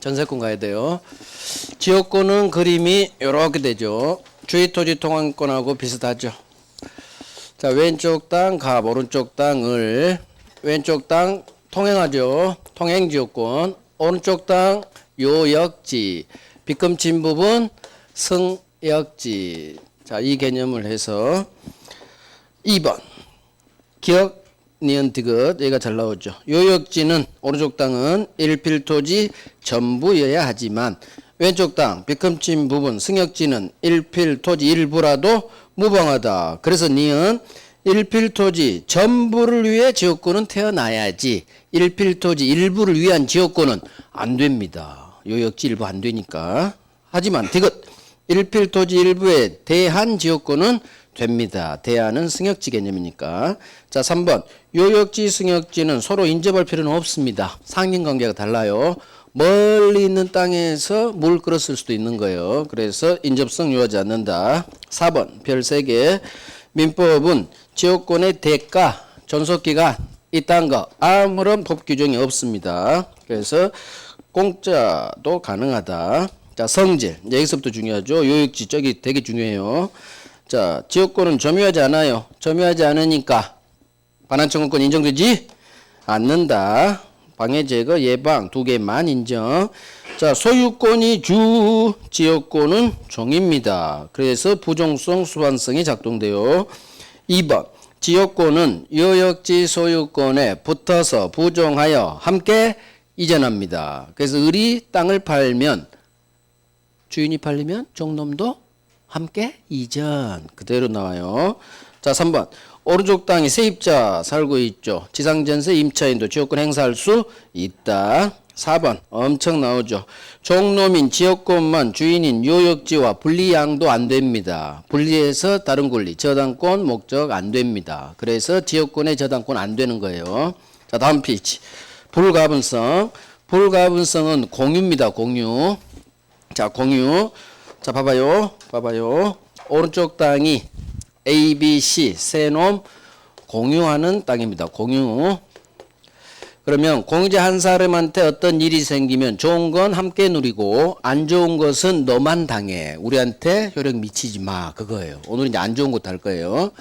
전세권 가야 돼요. 지역권은 그림이 이렇게 되죠. 주의토지 통행권하고 비슷하죠. 자, 왼쪽 땅 갑, 오른쪽 땅 을. 왼쪽 땅 통행하죠. 통행지역권. 오른쪽 땅 요역지. 빗금친 부분 승역지. 자, 이 개념을 해서 2번 기억 니은 디귿 여기가 잘 나오죠. 요역지는 오른쪽 땅은 일필토지 전부여야 하지만 왼쪽 땅 빗금친 부분 승역지는 일필토지 일부라도 무방하다. 그래서 니은 일필토지 전부를 위해 지역권은 태어나야지 일필토지 일부를 위한 지역권은 안 됩니다. 요역지 일부 안 되니까. 하지만 디귿 일필토지 일부에 대한 지역권은 됩니다. 대안은 승역지 개념이니까. 자, 3번 요역지 승역지는 서로 인접할 필요는 없습니다. 상인관계가 달라요. 멀리 있는 땅에서 물 끌었을 수도 있는 거예요. 그래서 인접성 요하지 않는다. 4번 별 3개 민법은 지역권의 대가 존속기간 이딴 거 아무런 법 규정이 없습니다. 그래서 공짜도 가능하다. 자, 성질 여기서부터 중요하죠. 요역지 저기 되게 중요해요. 자, 지역권은 점유하지 않아요. 점유하지 않으니까 반환청구권 인정되지 않는다. 방해 제거 예방 2개만 인정. 자, 소유권이 주, 지역권은 종입니다. 그래서 부종성 수반성이 작동돼요. 2번 지역권은 요역지 소유권에 붙어서 부종하여 함께 이전합니다. 그래서 을이 땅을 팔면 주인이 팔리면 종놈도 함께 이전 그대로 나와요. 자, 3번 오른쪽 땅에 세입자 살고 있죠. 지상전세 임차인도 지역권 행사할 수 있다. 4번 엄청 나오죠. 종놈인 지역권만 주인인 요역지와 분리양도 안 됩니다. 분리해서 다른 권리 저당권 목적 안 됩니다. 그래서 지역권의 저당권 안 되는 거예요. 자, 다음 페이지 불가분성. 불가분성은 공유입니다. 공유. 자, 공유. 자, 봐봐요. 오른쪽 땅이 A, B, C 세 놈 공유하는 땅입니다. 공유. 그러면 공유자 한 사람한테 어떤 일이 생기면 좋은 건 함께 누리고 안 좋은 것은 너만 당해. 우리한테 효력 미치지 마. 그거예요. 오늘 이제 안 좋은 것도 할 거예요.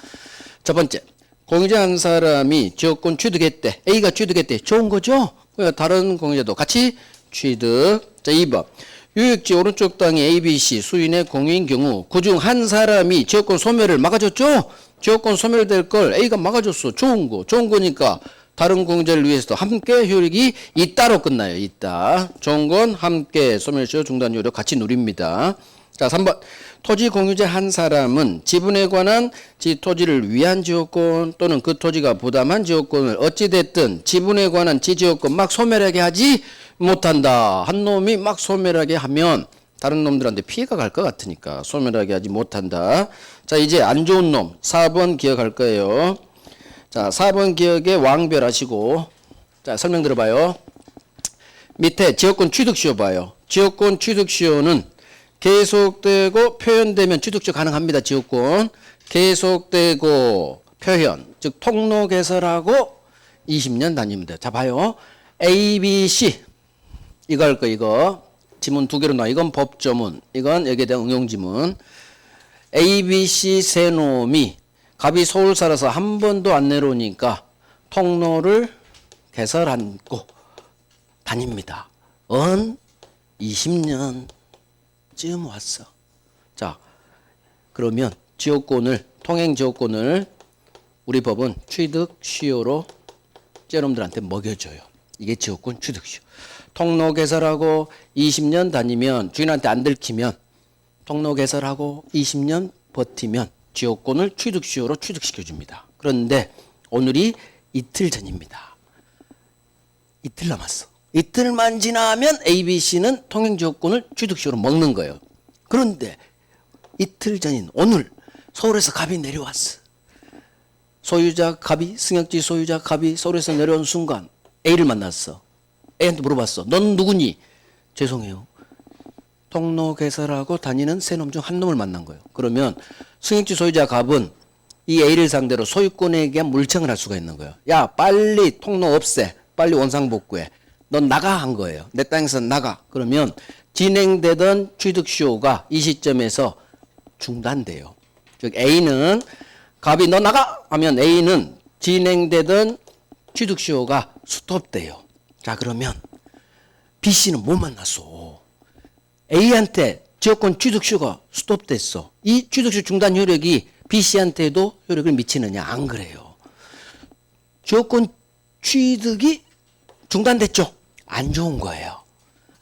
첫 번째. 공유자 한 사람이 지역권 취득했대. A가 취득했대. 좋은 거죠? 그러니까 다른 공유자도 같이 취득. 자, 2번. 요역지 오른쪽 땅이 A, B, C 수인의 공유인 경우 그중 한 사람이 지역권 소멸을 막아줬죠? 지역권 소멸될 걸 A가 막아줬어. 좋은 거니까 다른 공유자를 위해서도 함께 효력이 있다로 끝나요. 있다. 좋은 건 함께 소멸시효 중단 효력 같이 누립니다. 자, 3번 토지 공유자 한 사람은 지분에 관한 지 토지를 위한 지역권 또는 그 토지가 부담한 지역권을 어찌됐든 지분에 관한 지 지역권 막 소멸하게 하지 못한다. 한 놈이 막 소멸하게 하면 다른 놈들한테 피해가 갈 것 같으니까 소멸하게 하지 못한다. 자, 이제 안 좋은 놈 4번 기억할 거예요. 자, 4번 기억에 왕별하시고 자, 설명 들어봐요. 밑에 지역권 취득시효 봐요. 지역권 취득시효는 계속되고 표현되면 취득시효 가능합니다. 지역권 계속되고 표현 즉 통로 개설하고 20년 단위입니다. 자, 봐요. A, B, C 이거 할 거 이거 지문 2개로 나와. 이건 법조문, 이건 여기에 대한 응용지문. A, B, C 세 놈이 갑이 서울 살아서 한 번도 안 내려오니까 통로를 개설하고 다닙니다. 20년쯤 왔어. 자, 그러면 지역권을 통행 지역권을 우리 법은 취득 시효로 쟤놈들한테 먹여줘요. 이게 지역권 취득시효. 통로 개설하고 20년 다니면 주인한테 안 들키면 통로 개설하고 20년 버티면 지역권을 취득시효로 취득시켜줍니다. 그런데 오늘이 이틀 전입니다. 이틀 남았어. 이틀만 지나면 ABC는 통행지역권을 취득시효로 먹는 거예요. 그런데 이틀 전인 오늘 서울에서 갑이 내려왔어. 소유자 갑이 승역지 소유자 갑이 서울에서 내려온 순간 A를 만났어. A한테 물어봤어. 넌 누구니? 죄송해요. 통로 개설하고 다니는 세 놈 중 한 놈을 만난 거예요. 그러면 승역지 소유자 갑은 이 A를 상대로 소유권에 대한 물청을 할 수가 있는 거예요. 야, 빨리 통로 없애. 빨리 원상복구해. 넌 나가 한 거예요. 내 땅에서 나가. 그러면 진행되던 취득 수요가 이 시점에서 중단돼요. 즉 A는 갑이 너 나가 하면 A는 진행되던 취득 수요가 스톱돼요. 자, 그러면 B, C는 못 만났어. A한테 지역권 취득 수요가 스톱됐어. 이 취득 수요 중단 효력이 B, C한테도 효력을 미치느냐? 안 그래요. 지역권 취득이 중단됐죠. 안 좋은 거예요.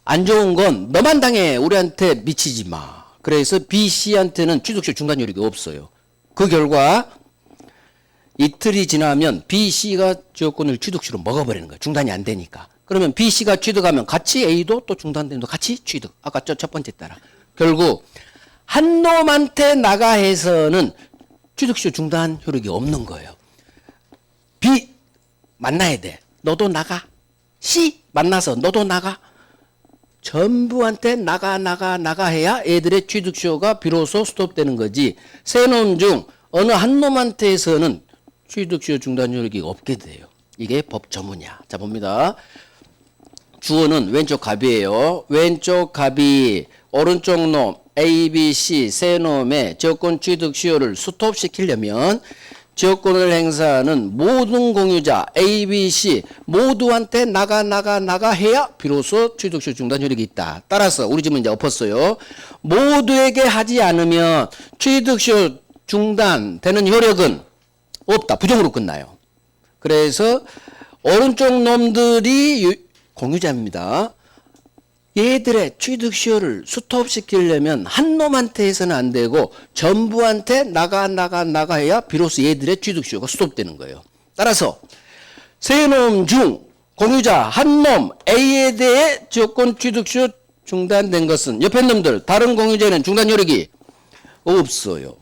안 좋은 건 너만 당해. 우리한테 미치지 마. 그래서 B, C한테는 취득 수요 중단 효력이 없어요. 그 결과 이틀이 지나면 B, C가 지역권을 취득수로 먹어버리는 거예요. 중단이 안 되니까. 그러면 B, C가 취득하면 같이 A도 또 중단되면 같이 취득. 아까 첫 번째 따라. 결국 한 놈한테 나가 해서는 취득수 중단 효력이 없는 거예요. B 만나야 돼. 너도 나가. C 만나서 너도 나가. 전부한테 나가 해야 애들의 취득수요가 비로소 스톱되는 거지. 세 놈 중 어느 한 놈한테서는 취득수요 중단 효력이 없게 돼요. 이게 법조문이야. 자, 봅니다. 주어는 왼쪽 갑이에요. 왼쪽 갑이 오른쪽 놈 A, B, C 세 놈의 지역권 취득 수요를 스톱시키려면 지역권을 행사하는 모든 공유자 A, B, C 모두한테 나가 해야 비로소 취득수요 중단 효력이 있다. 따라서 우리 집은 이제 엎었어요. 모두에게 하지 않으면 취득수요 중단되는 효력은 없다. 부정으로 끝나요. 그래서 오른쪽 놈들이 공유자입니다. 얘들의 취득 수요를 스톱시키려면 한 놈한테 해서는 안 되고 전부한테 나가 해야 비로소 얘들의 취득 수요가 스톱되는 거예요. 따라서 세 놈 중 공유자 한 놈 A에 대해 지역권 취득 수요 중단된 것은 옆에 놈들 다른 공유자에는 중단 효력이 없어요.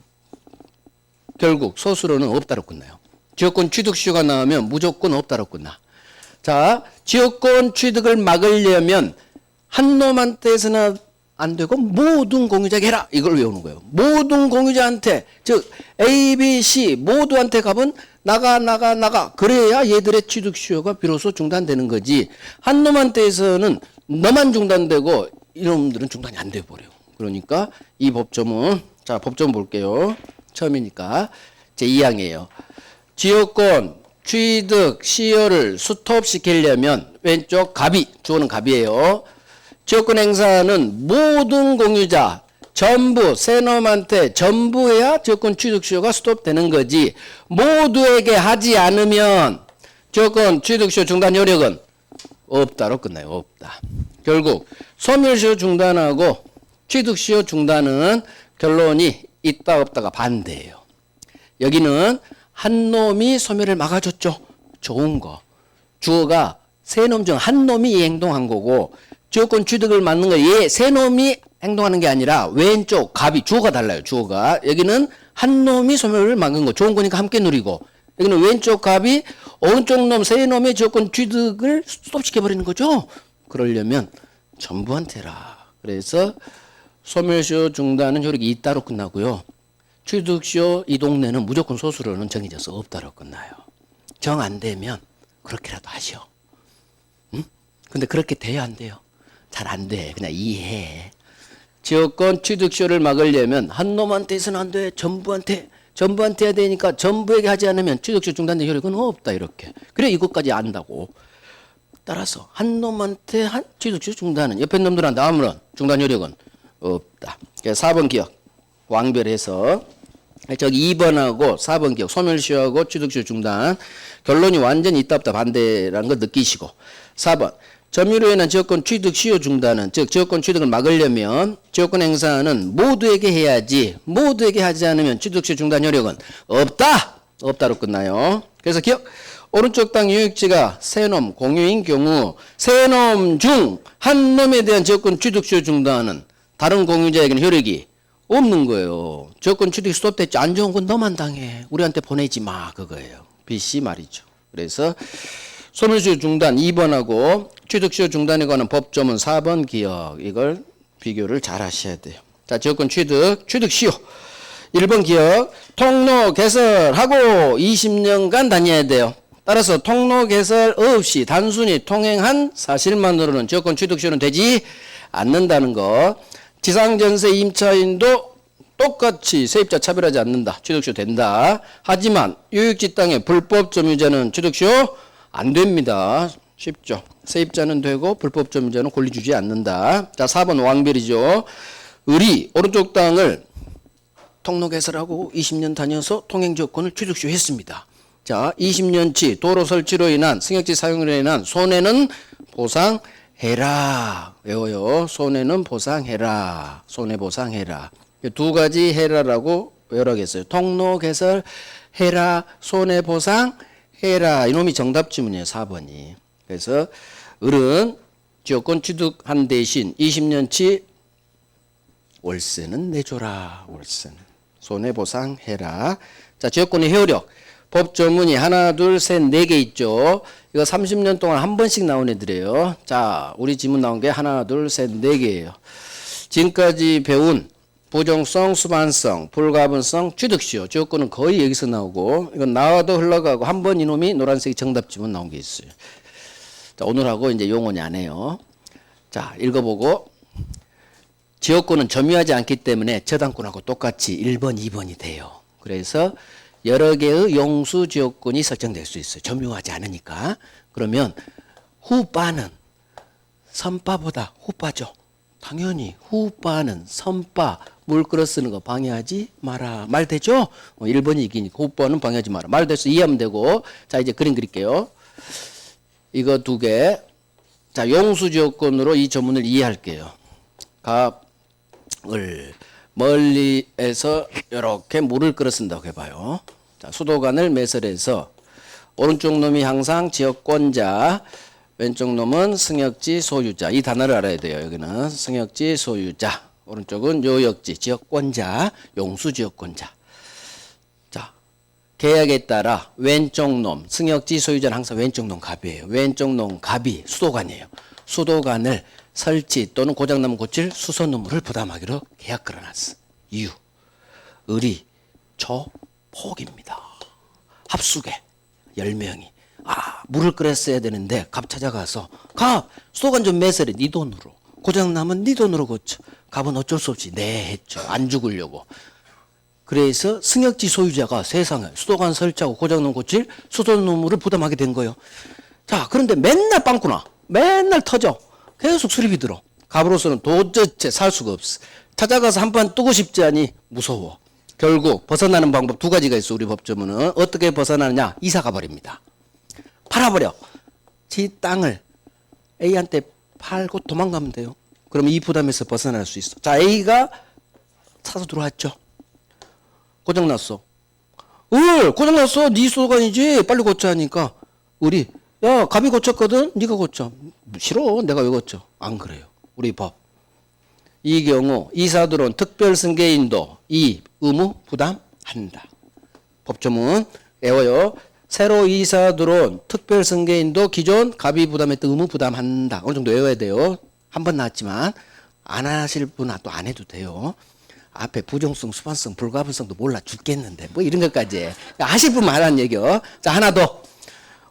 결국 소수로는 없다로 끝나요. 지역권 취득 수요가 나오면 무조건 없다로 끝나. 자, 지역권 취득을 막으려면 한 놈한테서는 안 되고 모든 공유자에게 해라. 이걸 외우는 거예요. 모든 공유자한테, 즉 A, B, C 모두한테 값은 나가. 그래야 얘들의 취득 수요가 비로소 중단되는 거지. 한 놈한테서는 너만 중단되고 이놈들은 중단이 안 돼 버려요. 그러니까 이 법조문, 자, 법조문 볼게요. 처음이니까 제 2항이에요. 지역권 취득 시효를 스톱시키려면 왼쪽 갑이, 주어는 갑이에요. 지역권 행사는 모든 공유자 전부 세 놈한테 전부 해야 지역권 취득 시효가 스톱되는 거지. 모두에게 하지 않으면 지역권 취득 시효 중단 효력은 없다로 끝나요. 없다. 결국 소멸시효 중단하고 취득 시효 중단은 결론이 있다 없다가 반대예요. 여기는 한 놈이 소멸을 막아줬죠. 좋은 거. 주어가 세 놈 중 한 놈이 이 행동한 거고 지역권 취득을 막는 거 얘 세 놈이 행동하는 게 아니라 왼쪽 갑이 주어가 달라요. 주어가 여기는 한 놈이 소멸을 막은 거 좋은 거니까 함께 누리고 여기는 왼쪽 갑이 오른쪽 놈 세 놈의 지역권 취득을 스톱시켜 버리는 거죠. 그러려면 전부한테 해라. 그래서 소멸시효 중단은 효력이 있다로 끝나고요. 취득시효 이 동네는 무조건 소수로는 정해져서 없다로 끝나요. 정 안 되면 그렇게라도 하시오. 응? 근데 그렇게 돼야 안 돼요. 잘 안 돼. 그냥 이해해. 지역권 취득시효를 막으려면 한 놈한테 해서는 안 돼. 전부한테 해야 되니까 전부에게 하지 않으면 취득시효 중단된 효력은 없다. 이렇게. 그래 이것까지 안다고. 따라서 한 놈한테 한 취득시효 중단은 옆에 놈들한테 아무런 중단 효력은 없다. 4번 기억. 왕별해서 저기 2번하고 4번 기억 소멸시효하고 취득시효 중단 결론이 완전히 있다 없다 반대라는 걸 느끼시고 4번 점유로 인한 지역권 취득 시효 중단은 즉 지역권 취득을 막으려면 지역권 행사는 모두에게 해야지 모두에게 하지 않으면 취득 시효 중단 효력은 없다로 끝나요. 그래서 기억 오른쪽 땅 유익지가 세 놈 공유인 경우 세 놈 중 한 놈에 대한 지역권 취득 시효 중단은 다른 공유자에게는 효력이 없는 거예요. 지역권 취득이 스톱됐지. 안 좋은 건 너만 당해. 우리한테 보내지 마. 그거예요. BC 말이죠. 그래서 소멸시효 중단 2번하고 취득시효 중단에 관한 법조문 4번 기억. 이걸 비교를 잘 하셔야 돼요. 자, 지역권 취득시효. 1번 기억. 통로 개설하고 20년간 다녀야 돼요. 따라서 통로 개설 없이 단순히 통행한 사실만으로는 지역권 취득시효는 되지 않는다는 것. 지상전세 임차인도 똑같이 세입자 차별하지 않는다. 취득시효 된다. 하지만 요역지 땅의 불법 점유자는 취득시효 안 됩니다. 쉽죠. 세입자는 되고 불법 점유자는 권리 주지 않는다. 자, 4번 왕별이죠. 을이 오른쪽 땅을 통로 개설하고 20년 다녀서 통행지역권을 취득시효했습니다. 자, 20년치 도로 설치로 인한 승역지 사용으로 인한 손해는 보상해라. 외워요. 손해는 보상해라. 손해보상해라. 두 가지 해라라고 외우라겠어요. 통로 개설 해라. 손해보상해라. 이놈이 정답 지문이에요. 4번이. 그래서 을은 지역권 취득한 대신 20년치 월세는 내줘라. 월세는. 손해보상해라. 자, 지역권의 효력. 법조문이 하나, 둘, 셋, 네 개 있죠. 이거 30년 동안 한 번씩 나온 애들이에요. 자, 우리 지문 나온 게 하나, 둘, 셋, 네 개예요. 지금까지 배운 부정성, 수반성, 불가분성, 취득시효. 지역권은 거의 여기서 나오고 이건 나와도 흘러가고 한 번 이놈이 노란색이 정답 지문 나온 게 있어요. 자, 오늘하고 이제 용어는 안 해요. 자, 읽어보고 지역권은 점유하지 않기 때문에 저당권하고 똑같이 1번, 2번이 돼요. 그래서 여러 개의 용수 지역권이 설정될 수 있어요. 점유하지 않으니까. 그러면 후빠는 선빠보다 후빠죠. 당연히 후빠는 선빠 물 끌어 쓰는 거 방해하지 마라. 말 되죠? 1번이 이기니까 후빠는 방해하지 마라. 말 돼서 이해하면 되고. 자, 이제 그림 그릴게요. 이거 두 개. 자, 용수 지역권으로 이 조문을 이해할게요. 갑을 멀리에서 이렇게 물을 끌어 쓴다고 해봐요. 자, 수도관을 매설해서 오른쪽 놈이 항상 지역권자, 왼쪽 놈은 승역지 소유자. 이 단어를 알아야 돼요. 여기는 승역지 소유자, 오른쪽은 요역지 지역권자, 용수 지역권자. 자, 계약에 따라 왼쪽 놈 승역지 소유자는 항상 왼쪽 놈 갑이에요. 왼쪽 놈 갑이 수도관이에요. 수도관을 설치 또는 고장나면 고칠 수선 의무를 부담하기로 계약 걸어놨어. 이유, 을이 조폭입니다. 합숙에 10명이 물을 끓였어야 되는데 갑 찾아가서 갑 수도관 좀 매설해. 네 돈으로. 고장나면 네 돈으로 고쳐. 갑은 어쩔 수 없이 네 했죠. 안 죽으려고. 그래서 승역지 소유자가 세상에 수도관 설치하고 고장나면 고칠 수선 의무를 부담하게 된 거예요. 자, 그런데 맨날 빵꾸나. 맨날 터져. 계속 수리비 들어. 갑으로서는 도저히 살 수가 없어. 찾아가서 한판 뜨고 싶지 않니? 무서워. 결국 벗어나는 방법 두 가지가 있어. 우리 법조문은 어떻게 벗어나느냐? 이사 가버립니다. 팔아버려. 지 땅을 A한테 팔고 도망가면 돼요. 그럼 이 부담에서 벗어날 수 있어. 자, A가 사서 들어왔죠. 고장났어. 고장났어. 네 수도관이지. 빨리 고쳐 하니까 우리 야, 갑이 고쳤거든? 네가 고쳐. 싫어. 내가 왜 고쳐? 안 그래요. 우리 법. 이 경우 이사 들어온 특별승계인도 이 의무 부담한다. 법조문 외워요. 새로 이사 들어온 특별승계인도 기존 갑이 부담했던 의무 부담한다. 어느 정도 외워야 돼요. 한 번 나왔지만 안 하실 분은 또 안 해도 돼요. 앞에 부정성, 수반성, 불가분성도 몰라 죽겠는데 뭐 이런 것까지 하실 분만 하라는 얘기요. 자, 하나 더.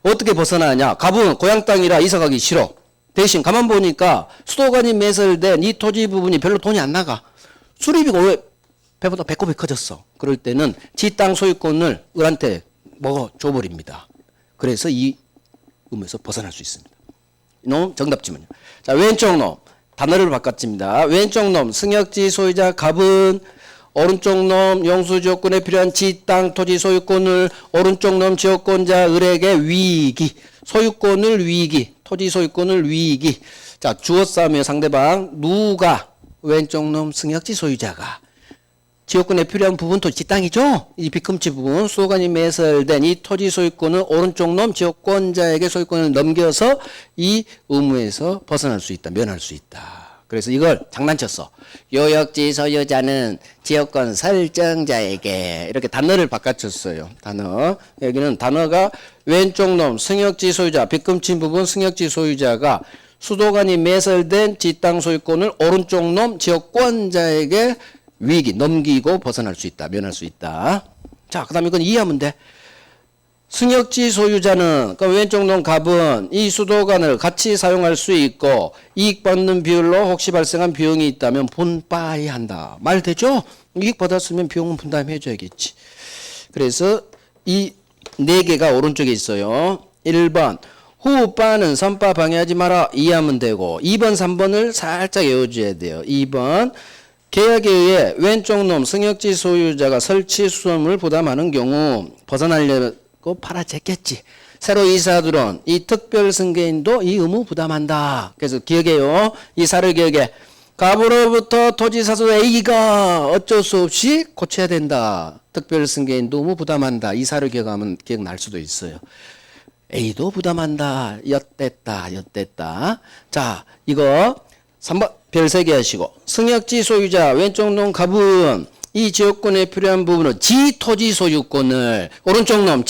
어떻게 벗어나냐? 갑은 고향 땅이라 이사 가기 싫어. 대신 가만 보니까 수도관이 매설된 이 토지 부분이 별로 돈이 안 나가. 수리비가 왜 배보다 배꼽이 커졌어. 그럴 때는 지 땅 소유권을 을한테 먹어줘버립니다. 그래서 이 의무에서 벗어날 수 있습니다. 이놈 정답 지문이요. 자, 왼쪽 놈 단어를 바꿨습니다. 왼쪽 놈 승역지 소유자 갑은 오른쪽 놈 용수지역권에 필요한 지 땅 토지 소유권을 오른쪽 놈 지역권자 을에게 위기, 소유권을 위기, 토지 소유권을 위기. 자, 주어 싸움이에요. 상대방 누가 왼쪽 놈 승역지 소유자가 지역권에 필요한 부분 토지 지 땅이죠. 이 빗금치 부분 수도관이 매설된 이 토지 소유권을 오른쪽 놈 지역권자에게 소유권을 넘겨서 이 의무에서 벗어날 수 있다. 면할 수 있다. 그래서 이걸 장난쳤어. 요역지 소유자는 지역권 설정자에게 이렇게 단어를 바꿔줬어요. 단어. 여기는 단어가 왼쪽 놈 승역지 소유자 빗금친 부분 승역지 소유자가 수도관이 매설된 지 땅 소유권을 오른쪽 놈 지역권자에게 위기 넘기고 벗어날 수 있다. 면할 수 있다. 자, 그 다음에 이건 이해하면 돼. 승역지 소유자는 그 왼쪽 놈 갑은 이 수도관을 같이 사용할 수 있고 이익 받는 비율로 혹시 발생한 비용이 있다면 분바해야 한다. 말 되죠? 이익 받았으면 비용은 분담해 줘야겠지. 그래서 이 네 개가 오른쪽에 있어요. 1번 후바는 선바 방해하지 마라 이해하면 되고 2번 3번을 살짝 외워줘야 돼요. 2번 계약에 의해 왼쪽 놈 승역지 소유자가 설치 수선을 부담하는 경우 벗어나려고 팔아제꼈지. 새로 이사 들어온 이 특별 승계인도 이 의무 부담한다. 그래서 기억해요. 이사를 기억해. 갑으로부터 토지 사수 A가 어쩔 수 없이 고쳐야 된다. 특별 승계인도 의무 부담한다. 이사를 기억하면 기억날 수도 있어요. A도 부담한다. 엿됐다. 자, 이거 3번 별 3개 하시고 승역지 소유자 왼쪽 놈 갑은 이 지역권에 필요한 부분은 지 토지 소유권을 오른쪽 놈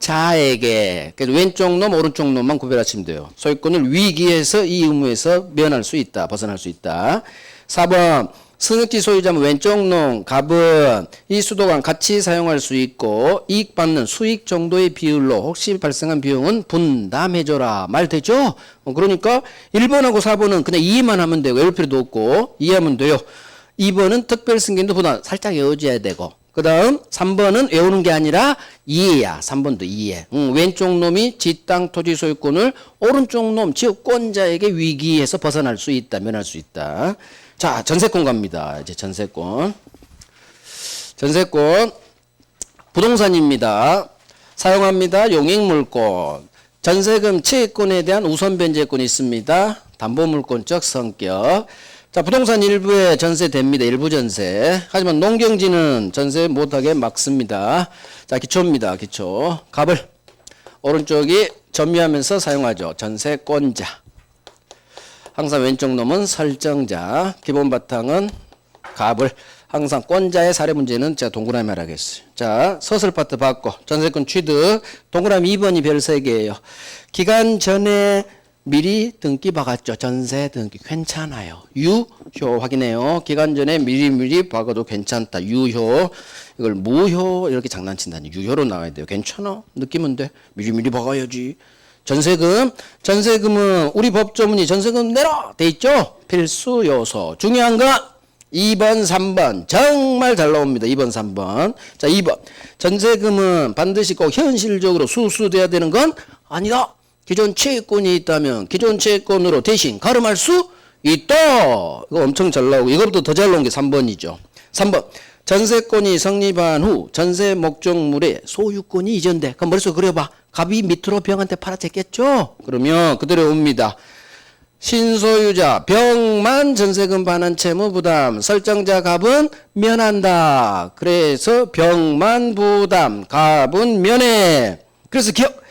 지역권자에게 그래서 왼쪽 놈 오른쪽 놈만 구별하시면 돼요. 소유권을 위기에서 이 의무에서 면할 수 있다. 벗어날 수 있다. 4번 승역지 소유자는 왼쪽 놈 갑은 이 수도관 같이 사용할 수 있고 이익 받는 수익 정도의 비율로 혹시 발생한 비용은 분담해줘라. 말 되죠? 그러니까 1번하고 4번은 그냥 이해만 하면 되고 외울 필요도 없고 이해하면 돼요. 2번은 특별 승계인도 부담 살짝 외워줘야 되고 그 다음 3번은 외우는 게 아니라 이해야. 3번도 이해. 왼쪽 놈이 지 땅 토지 소유권을 오른쪽 놈 지역권자에게 위기에서 벗어날 수 있다. 면할 수 있다. 자, 전세권 갑니다. 이제 전세권 부동산입니다. 사용합니다. 용익물권. 전세금 채권에 대한 우선 변제권이 있습니다. 담보물권적 성격. 자, 부동산 일부에 전세됩니다. 일부 전세. 하지만 농경지는 전세 못하게 막습니다. 자, 기초입니다. 기초. 갑을 오른쪽이 점유하면서 사용하죠. 전세권자. 항상 왼쪽 놈은 설정자. 기본 바탕은 갑을. 항상 권자의 사례 문제는 제가 동그라미 말하겠어요. 자, 서술 파트 받고 전세권 취득. 동그라미 2번이 별 3개예요. 기간 전에 미리 등기 박았죠. 전세 등기 괜찮아요. 유효 확인해요. 기간 전에 미리 박아도 괜찮다. 유효. 이걸 무효 이렇게 장난친다니. 유효로 나와야 돼요. 괜찮아. 느끼면 돼. 미리 박아야지. 전세금은 우리 법조문이 전세금 내라 돼 있죠. 필수 요소. 중요한 거 2번 3번 정말 잘 나옵니다. 2번 3번. 자, 2번 전세금은 반드시 꼭 현실적으로 수수돼야 되는 건 아니다. 기존 채권이 있다면 기존 채권으로 대신 가름할 수 있다. 이거 엄청 잘 나오고 이거보다 더 잘 나온 게 3번이죠. 3번 전세권이 성립한 후 전세 목적물의 소유권이 이전돼. 그럼 머릿속에 그려봐. 갑이 밑으로 병한테 팔아제꼈죠. 그러면 그대로 옵니다. 신소유자 병만 전세금 반환 채무 부담 설정자 갑은 면한다. 그래서 병만 부담 갑은 면해. 그래서 기억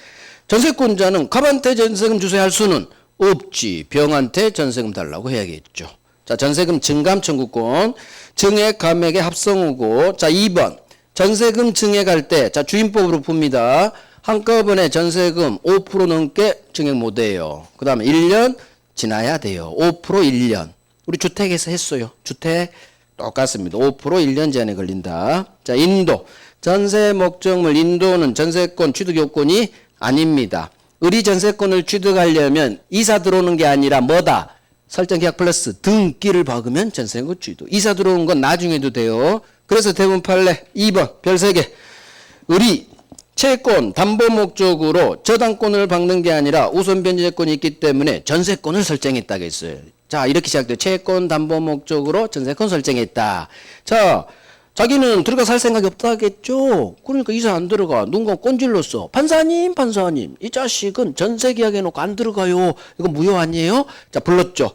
전세권자는 갑한테 전세금 주세요 할 수는 없지. 병한테 전세금 달라고 해야겠죠. 자, 전세금 증감 청구권 증액 감액의 합성어고. 자, 2번 전세금 증액할 때 자 주임법으로 풉니다. 한꺼번에 전세금 5% 넘게 증액 못해요. 그 다음에 1년 지나야 돼요. 5% 1년. 우리 주택에서 했어요. 주택 똑같습니다. 5% 1년 제한에 걸린다. 자, 인도 전세 목적물 인도는 전세권 취득 요건이 아닙니다. 의리 전세권을 취득하려면 이사 들어오는 게 아니라 뭐다? 설정계약 플러스 등기를 박으면 전세권 취득. 이사 들어오는 건 나중에도 돼요. 그래서 대부분 판례 2번 별 3개. 의리 채권 담보 목적으로 저당권을 박는 게 아니라 우선 변제권이 있기 때문에 전세권을 설정했다고 했어요. 자, 이렇게 시작돼요. 채권 담보 목적으로 전세권 설정했다. 자, 자기는 들어가 살 생각이 없다겠죠. 그러니까 이사 안 들어가. 누군가 꼰질렀어. 판사님 이 자식은 전세 계약해놓고 안 들어가요. 이거 무효 아니에요? 자, 불렀죠.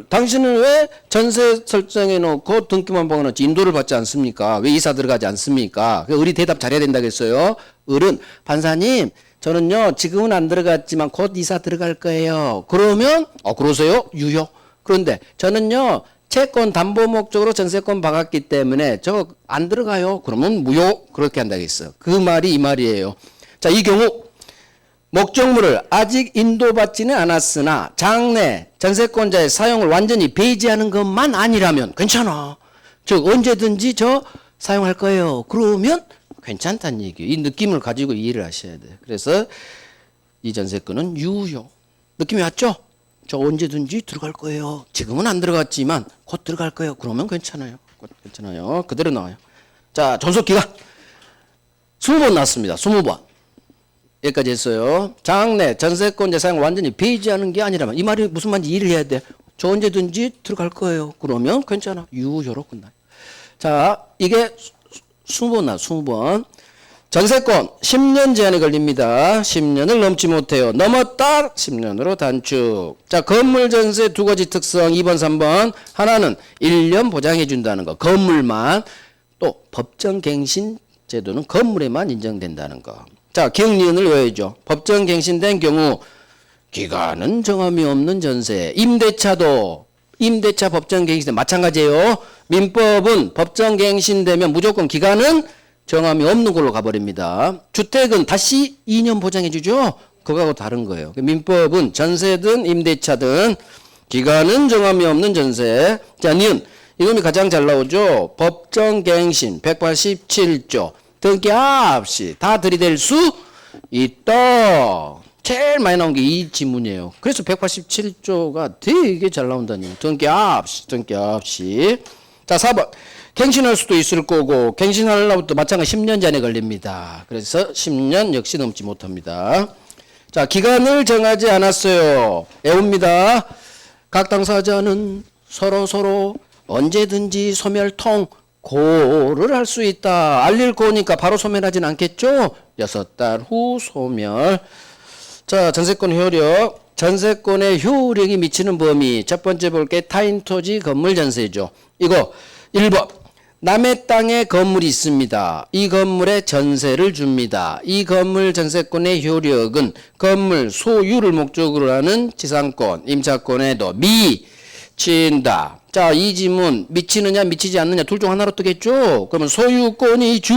당신은 왜 전세 설정해놓고 등기만 박아놓지 인도를 받지 않습니까? 왜 이사 들어가지 않습니까? 의리 대답 잘해야 된다겠어요. 을은 판사님 저는요 지금은 안 들어갔지만 곧 이사 들어갈 거예요. 그러면 그러세요? 유효. 그런데 저는요 채권 담보 목적으로 전세권 박았기 때문에 저 안 들어가요. 그러면 무효. 그렇게 한다겠어. 그 말이 이 말이에요. 자, 이 경우 목적물을 아직 인도받지는 않았으나 장래 전세권자의 사용을 완전히 배제하는 것만 아니라면 괜찮아. 즉 언제든지 저 사용할 거예요. 그러면 괜찮다는 얘기예요. 이 느낌을 가지고 이해를 하셔야 돼요. 그래서 이 전세권은 유효. 느낌이 왔죠? 저 언제든지 들어갈 거예요. 지금은 안 들어갔지만 곧 들어갈 거예요. 그러면 괜찮아요. 괜찮아요. 그대로 나와요. 자, 존속기간 20번 나왔습니다. 20번. 여기까지 했어요. 장래 전세권자 사용을 완전히 폐지하는 게 아니라면 이 말이 무슨 말인지 이해를 해야 돼. 저 언제든지 들어갈 거예요. 그러면 괜찮아. 유효로 끝나요. 자, 이게 20번 나 20번. 전세권 10년 제한이 걸립니다. 10년을 넘지 못해요. 넘었다 10년으로 단축. 자, 건물 전세 두 가지 특성 2번 3번. 하나는 1년 보장해 준다는 거. 건물만. 또 법정갱신 제도는 건물에만 인정된다는 거. 자, 기억니은을 외워야죠. 법정갱신된 경우 기간은 정함이 없는 전세. 임대차도 임대차 법정갱신된 마찬가지예요. 민법은 법정갱신되면 무조건 기간은 정함이 없는 걸로 가버립니다. 주택은 다시 2년 보장해 주죠. 그거하고 다른 거예요. 민법은 전세든 임대차든 기간은 정함이 없는 전세. 자, 니은 이놈이 가장 잘 나오죠. 법정갱신 187조 등기 없이 다 들이댈 수 있다. 제일 많이 나온 게 이 지문이에요. 그래서 187조가 되게 잘 나온다니. 등기 없이. 자, 4번. 갱신할 수도 있을 거고 갱신하려면 또 마찬가지 10년 전에 걸립니다. 그래서 10년 역시 넘지 못합니다. 자, 기간을 정하지 않았어요. 애웁니다. 각 당사자는 서로 언제든지 소멸통 고를 할 수 있다. 알릴 거니까 바로 소멸하진 않겠죠. 6달 후 소멸. 자, 전세권 효력. 전세권의 효력이 미치는 범위. 첫 번째 볼게 타인 토지 건물 전세죠. 이거 1번. 남의 땅에 건물이 있습니다. 이 건물에 전세를 줍니다. 이 건물 전세권의 효력은 건물 소유를 목적으로 하는 지상권, 임차권에도 미친다. 자, 이 지문 미치느냐 미치지 않느냐 둘 중 하나로 뜨겠죠. 그러면 소유권이 주,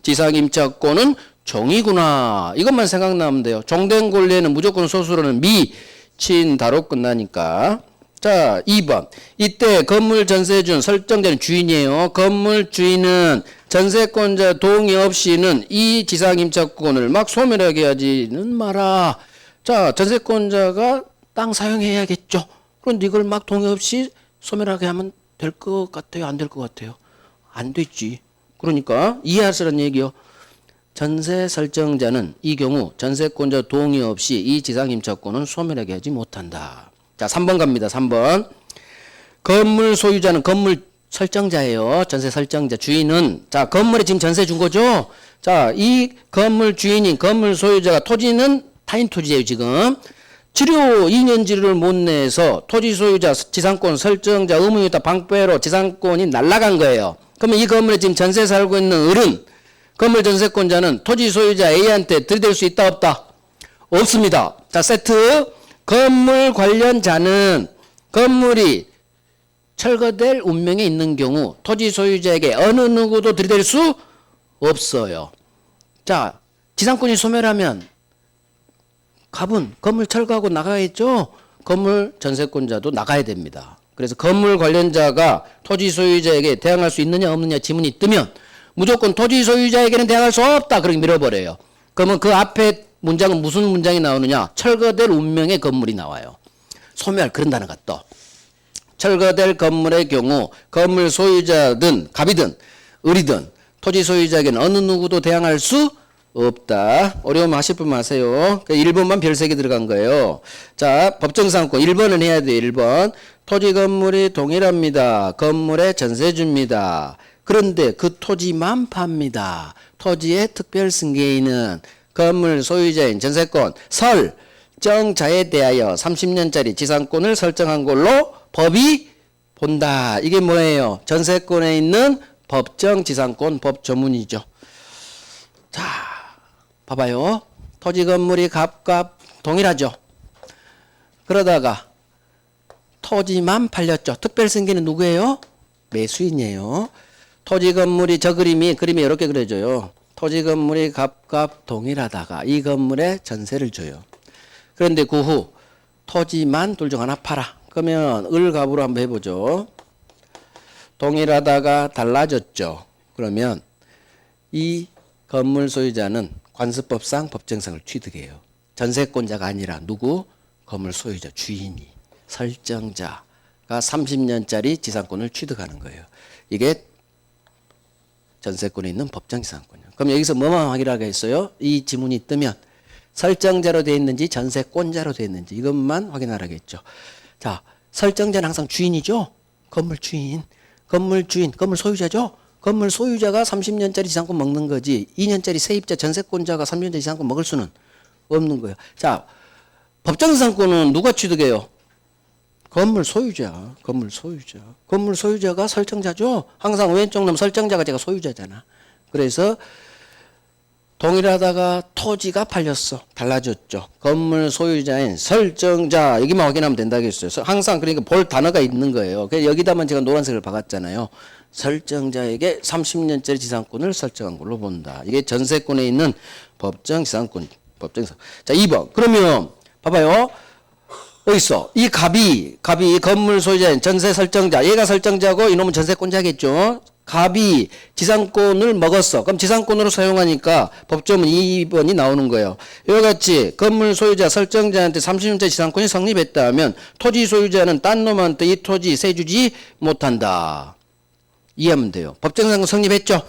지상임차권은 종이구나. 이것만 생각나면 돼요. 종된 권리에는 무조건 소수로는 미친다로 끝나니까. 자, 2번. 이때 건물 전세준 설정되는 주인이에요. 건물 주인은 전세권자 동의 없이는 이 지상임차권을 막 소멸하게 하지는 마라. 자, 전세권자가 땅 사용해야겠죠. 그런데 이걸 막 동의 없이 소멸하게 하면 될 것 같아요? 안 될 것 같아요? 안 됐지. 그러니까 이해하시라는 얘기요. 전세 설정자는 이 경우 전세권자 동의 없이 이 지상임차권은 소멸하게 하지 못한다. 자, 3번 갑니다. 3번. 건물 소유자는 건물 설정자예요. 전세 설정자. 주인은 자, 건물에 지금 전세 준 거죠. 자, 이 건물 주인인 건물 소유자가 토지는 타인 토지예요. 지금 치료 2년지를 못 내서 토지 소유자 지상권 설정자 의무에 따라 방배로 지상권이 날아간 거예요. 그러면 이 건물에 지금 전세 살고 있는 어른 건물 전세권자는 토지 소유자 A한테 들이댈 수 있다 없다? 없습니다. 자, 세트. 건물 관련자는 건물이 철거될 운명에 있는 경우 토지 소유자에게 어느 누구도 들이댈 수 없어요. 자, 지상권이 소멸하면 갑은 건물 철거하고 나가야겠죠. 건물 전세권자도 나가야 됩니다. 그래서 건물 관련자가 토지 소유자에게 대항할 수 있느냐 없느냐 지문이 뜨면 무조건 토지 소유자에게는 대항할 수 없다. 그렇게 밀어버려요. 그러면 그 앞에 문장은 무슨 문장이 나오느냐? 철거될 운명의 건물이 나와요. 소멸 그런 단어가 또. 철거될 건물의 경우 건물 소유자든 갑이든 을이든 토지 소유자에게는 어느 누구도 대항할 수 없다. 어려움 하실 분 마세요. 1번만 별 3개 들어간 거예요. 자, 법정상권 1번은 해야 돼요. 1번. 토지 건물이 동일합니다. 건물에 전세 줍니다. 그런데 그 토지만 팝니다. 토지의 특별 승계인은 건물 소유자인 전세권 설정자에 대하여 30년짜리 지상권을 설정한 걸로 법이 본다. 이게 뭐예요? 전세권에 있는 법정 지상권 법 조문이죠. 자, 봐봐요. 토지 건물이 값 동일하죠. 그러다가 토지만 팔렸죠. 특별 승계는 누구예요? 매수인이에요. 토지 건물이 저 그림이 이렇게 그려져요. 토지 건물이 값 동일하다가 이 건물에 전세를 줘요. 그런데 그 후 토지만 둘 중 하나 팔아. 그러면 을갑으로 한번 해보죠. 동일하다가 달라졌죠. 그러면 이 건물 소유자는 관습법상 법정상을 취득해요. 전세권자가 아니라 누구? 건물 소유자 주인이 설정자가 30년짜리 지상권을 취득하는 거예요. 이게 전세권에 있는 법정지상권이에요. 그럼 여기서 뭐만 확인하게 했어요? 이 지문이 뜨면 설정자로 되어 있는지 전세권자로 되어 있는지 이것만 확인하라고 했죠. 자, 설정자는 항상 주인이죠. 건물 주인, 건물 소유자죠. 건물 소유자가 30년짜리 지상권 먹는 거지 2년짜리 세입자 전세권자가 3년짜리 지상권 먹을 수는 없는 거예요. 자, 법정지상권은 누가 취득해요? 건물 소유자. 건물 소유자가 설정자죠. 항상 왼쪽 놈 설정자가 제가 소유자잖아. 그래서 동일하다가 토지가 팔렸어. 달라졌죠. 건물 소유자인 설정자 여기만 확인하면 된다고 했어요. 항상 그러니까 볼 단어가 있는 거예요. 여기다만 제가 노란색을 박았잖아요. 설정자에게 30년짜리 지상권을 설정한 걸로 본다. 이게 전세권에 있는 법정지상권. 자, 2번. 그러면 봐봐요. 어디 있어? 이 갑이 건물 소유자인 전세 설정자. 얘가 설정자고 이놈은 전세권자겠죠. 갑이 지상권을 먹었어. 그럼 지상권으로 사용하니까 법조문 2번이 나오는 거예요. 이와 같이 건물 소유자 설정자한테 30년짜리 지상권이 성립했다면 토지 소유자는 딴 놈한테 이 토지 세주지 못한다. 이해하면 돼요. 법정지상권 성립했죠.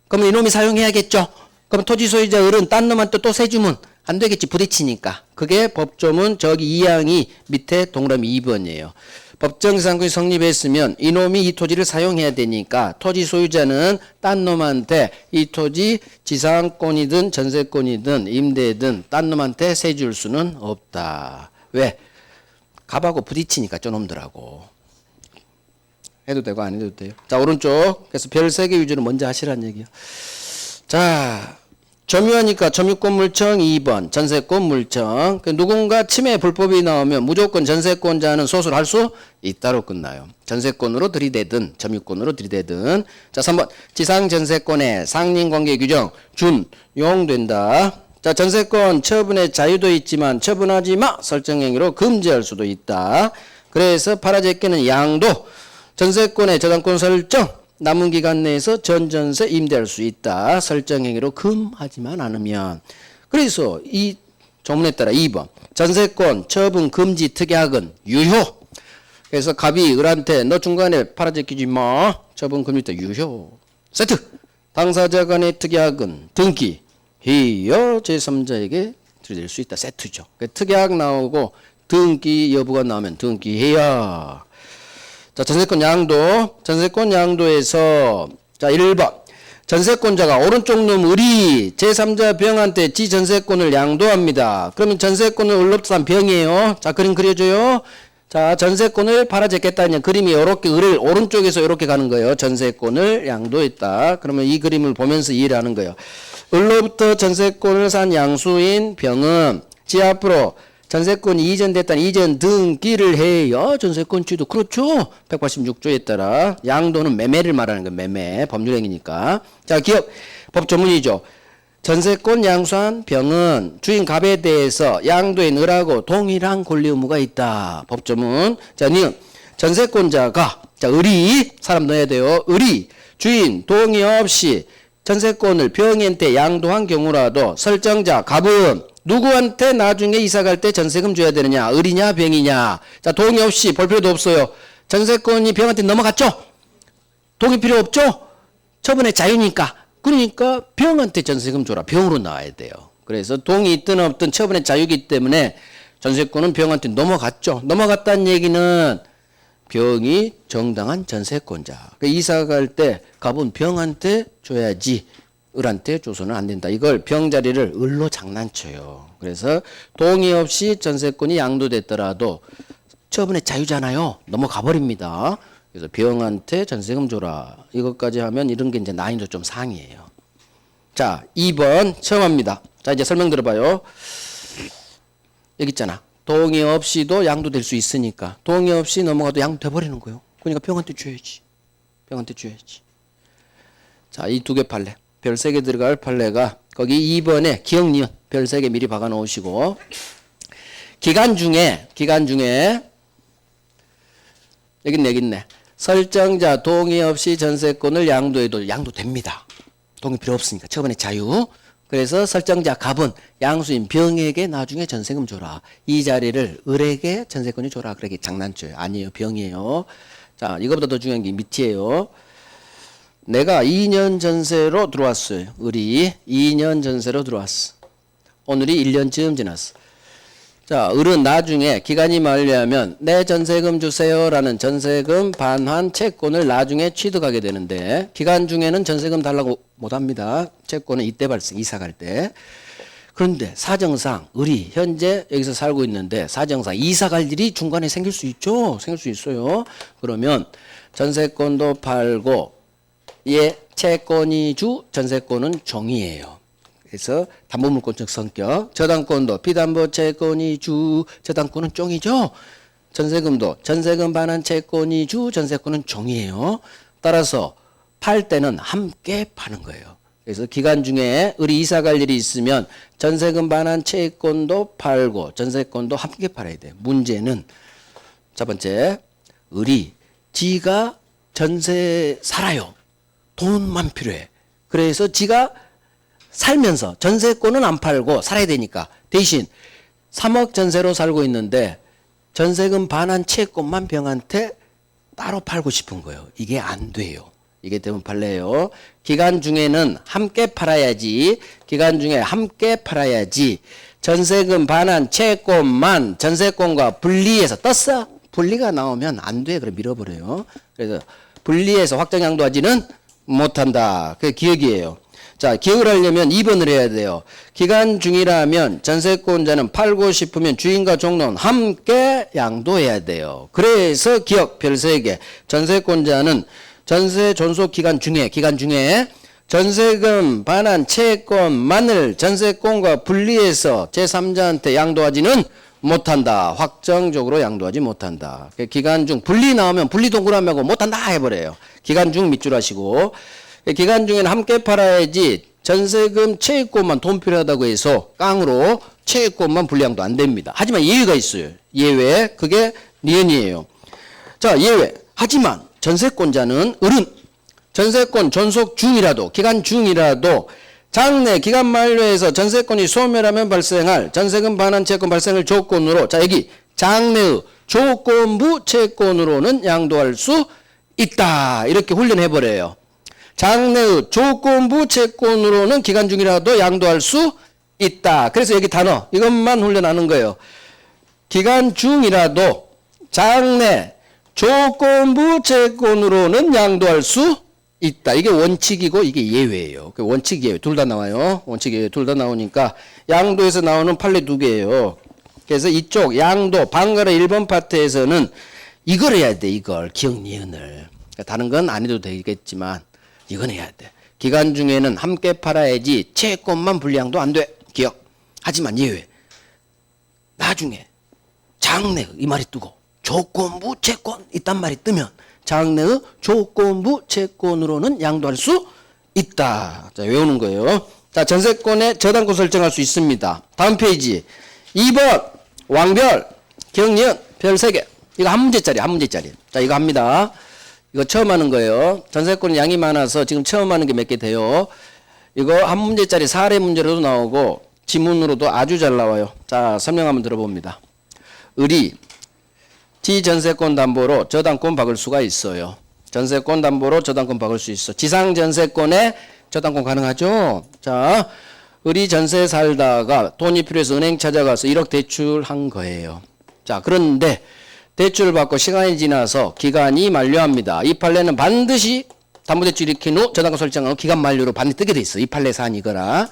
그럼 이놈이 사용해야겠죠. 그럼 토지 소유자 을은 딴 놈한테 또 세주면 안 되겠지. 부딪히니까. 그게 법조문 저기 2항이 밑에 동그라미 2번이에요. 법정지상권이 성립했으면 이놈이 이 토지를 사용해야 되니까 토지 소유자는 딴 놈한테 이 토지 지상권이든 전세권이든 임대든 딴 놈한테 세 줄 수는 없다. 왜? 갑하고 부딪히니까 저놈들하고. 해도 되고 안 해도 돼요. 자, 오른쪽. 그래서 별 3개 위주로 먼저 하시라는 얘기야. 자, 점유하니까 점유권 물청 2번 전세권 물청. 누군가 침해 불법이 나오면 무조건 전세권자는 소수를 할 수 있다로 끝나요. 전세권으로 들이대든 점유권으로 들이대든. 자, 3번 지상전세권의 상린관계 규정 준용된다. 자, 전세권 처분의 자유도 있지만 처분하지 마 설정행위로 금지할 수도 있다. 그래서 파라제끼는 양도 전세권의 저당권 설정 남은 기간 내에서 전전세 임대할 수 있다. 설정행위로 금하지만 않으면. 그래서 이 조문에 따라 2번 전세권 처분 금지 특약은 유효. 그래서 갑이 을한테 너 중간에 팔아제끼지 마. 처분 금지 때 유효. 세트. 당사자 간의 특약은 등기 해여 제3자에게 드릴 수 있다. 세트죠. 특약 나오고 등기 여부가 나오면 등기 해야. 자, 전세권 양도에서 자, 1번 전세권자가 오른쪽 놈 을이 제3자 병한테 지 전세권을 양도합니다. 그러면 전세권을 을로부터 산 병이에요. 자, 그림 그려줘요. 자, 전세권을 팔아제꼈다는 그림이 이렇게 을을 오른쪽에서 이렇게 가는 거예요. 전세권을 양도했다. 그러면 이 그림을 보면서 이해를 하는 거예요. 을로부터 전세권을 산 양수인 병은 지 앞으로 전세권이 이전됐다는 이전 등기를 해요. 전세권 취득. 그렇죠. 186조에 따라 양도는 매매를 말하는 거예요. 매매. 법률행위니까. 자, 기억. 법조문이죠. 전세권 양수한 병은 주인 갑에 대해서 양도인 을하고 동일한 권리 의무가 있다. 법조문. 자, 니은. 전세권자가 자, 을이 사람 넣어야 돼요. 을이 주인 동의 없이 전세권을 병한테 양도한 경우라도 설정자 갑은 누구한테 나중에 이사 갈 때 전세금 줘야 되느냐? 을이냐 병이냐? 자, 동의 없이 볼 필요도 없어요. 전세권이 병한테 넘어갔죠? 동의 필요 없죠? 처분의 자유니까. 그러니까 병한테 전세금 줘라. 병으로 나와야 돼요. 그래서 동의 있든 없든 처분의 자유이기 때문에 전세권은 병한테 넘어갔죠. 넘어갔다는 얘기는 병이 정당한 전세권자. 이사 갈 때 갑은 병한테 줘야지. 을한테 줘서는 안 된다. 이걸 병자리를 을로 장난쳐요. 그래서 동의 없이 전세권이 양도됐더라도 처분의 자유잖아요. 넘어가 버립니다. 그래서 병한테 전세금 줘라. 이것까지 하면 이런 게 이제 난이도 좀 상이에요. 자, 2번 처음 합니다. 자, 이제 설명 들어봐요. 여기 있잖아. 동의 없이도 양도될 수 있으니까 동의 없이 넘어가도 양도돼 버리는 거예요. 그러니까 병한테 줘야지. 병한테 줘야지. 자, 이 두 개 판례. 별 3개 들어갈 판례가 거기 2번에 기억 니은 별 3개 미리 박아 놓으시고 기간 중에 여기 있네 설정자 동의 없이 전세권을 양도해도 양도됩니다. 동의 필요 없으니까 처분의 자유. 그래서 설정자 갑은 양수인 병에게 나중에 전세금 줘라. 이 자리를 을에게 전세권이 줘라. 그렇게 장난쳐요. 아니에요. 병이에요. 자, 이거보다 더 중요한 게 밑이에요. 내가 2년 전세로 들어왔어요. 을이 2년 전세로 들어왔어. 오늘이 1년쯤 지났어. 자, 을은 나중에 기간이 만료하면 내 전세금 주세요라는 전세금 반환 채권을 나중에 취득하게 되는데 기간 중에는 전세금 달라고 못합니다. 채권은 이때 발생, 이사 갈 때. 그런데 사정상 을이 현재 여기서 살고 있는데 사정상 이사 갈 일이 중간에 생길 수 있죠. 생길 수 있어요. 그러면 전세권도 팔고 얘 채권이 주 전세권은 종이에요. 그래서 담보물권적 성격, 저당권도 비담보 채권이 주, 저당권은 종이죠. 전세금도 전세금 반환 채권이 주, 전세권은 종이에요. 따라서 팔 때는 함께 파는 거예요. 그래서 기간 중에 을이 이사 갈 일이 있으면 전세금 반환 채권도 팔고 전세권도 함께 팔아야 돼요. 문제는 첫 번째, 을이 지가 전세 살아요. 돈만 필요해. 그래서 지가 살면서 전세권은 안 팔고 살아야 되니까 대신 3억 전세로 살고 있는데 전세금 반환 채권만 병한테 따로 팔고 싶은 거예요. 이게 안 돼요. 이게 때문에 팔래요. 기간 중에는 함께 팔아야지. 기간 중에 함께 팔아야지. 전세금 반환 채권만 전세권과 분리해서 떴어. 분리가 나오면 안 돼. 그래 밀어버려요. 그래서 분리해서 확정 양도하지는 못한다. 그게 기억이에요. 자, 기억을 하려면 2번을 해야 돼요. 기간 중이라면 전세권자는 팔고 싶으면 주인과 종로는 함께 양도해야 돼요. 그래서 기억 별 3개. 전세권자는 전세 존속 기간 중에 전세금 반환 채권만을 전세권과 분리해서 제3자한테 양도하지는 못한다. 확정적으로 양도하지 못한다. 기간 중 분리 나오면 분리 동그라미하고 못한다 해버려요. 기간 중 밑줄 하시고 기간 중에는 함께 팔아야지 전세금 채권만 돈 필요하다고 해서 깡으로 채권만 분리양도 안 됩니다. 하지만 예외가 있어요. 예외. 그게 니은이에요. 자, 예외. 하지만 전세권자는 을은 전세권 존속 중이라도 기간 중이라도 장래 기간 만료에서 전세권이 소멸하면 발생할 전세금 반환 채권 발생을 조건으로 자 여기 장래의 조건부 채권으로는 양도할 수 있다. 이렇게 훈련해버려요. 장래의 조건부 채권으로는 기간 중이라도 양도할 수 있다. 그래서 여기 단어 이것만 훈련하는 거예요. 기간 중이라도 장래 조건부 채권으로는 양도할 수 있다. 이게 원칙이고 이게 예외예요. 원칙 예외 둘 다 나와요. 원칙 예외 둘 다 나오니까 양도에서 나오는 판례 2개예요. 그래서 이쪽 양도 방가르 1번 파트에서는 이걸 해야 돼. 이걸 기억 니은을. 다른 건 안 해도 되겠지만 이건 해야 돼. 기간 중에는 함께 팔아야지 채권만 분리양도 안 돼. 기억. 하지만 예외. 나중에 장래 이 말이 뜨고 조건부 채권 있단 말이 뜨면 장래의 조건부 채권으로는 양도할 수 있다. 자, 외우는 거예요. 자, 전세권의 저당권 설정할 수 있습니다. 다음 페이지. 2번 왕별 기억니은 별 3개. 이거 한 문제짜리. 자, 이거 합니다. 이거 처음 하는 거예요. 전세권 양이 많아서 지금 처음 하는 게 몇 개 돼요. 이거 한 문제짜리 사례 문제로도 나오고 지문으로도 아주 잘 나와요. 자, 설명 한번 들어봅니다. 을이 지전세권 담보로 저당권 박을 수가 있어요. 전세권 담보로 저당권 박을 수 있어. 지상 전세권에 저당권 가능하죠. 자, 을이 전세 살다가 돈이 필요해서 은행 찾아가서 1억 대출한 거예요. 자, 그런데 대출을 받고 시간이 지나서 기간이 만료합니다. 이 판례는 반드시 담보대출 일으킨 후 저당권 설정한 후 기간 만료로 반드시 뜨게 돼 있어. 이 판례 사안이거라.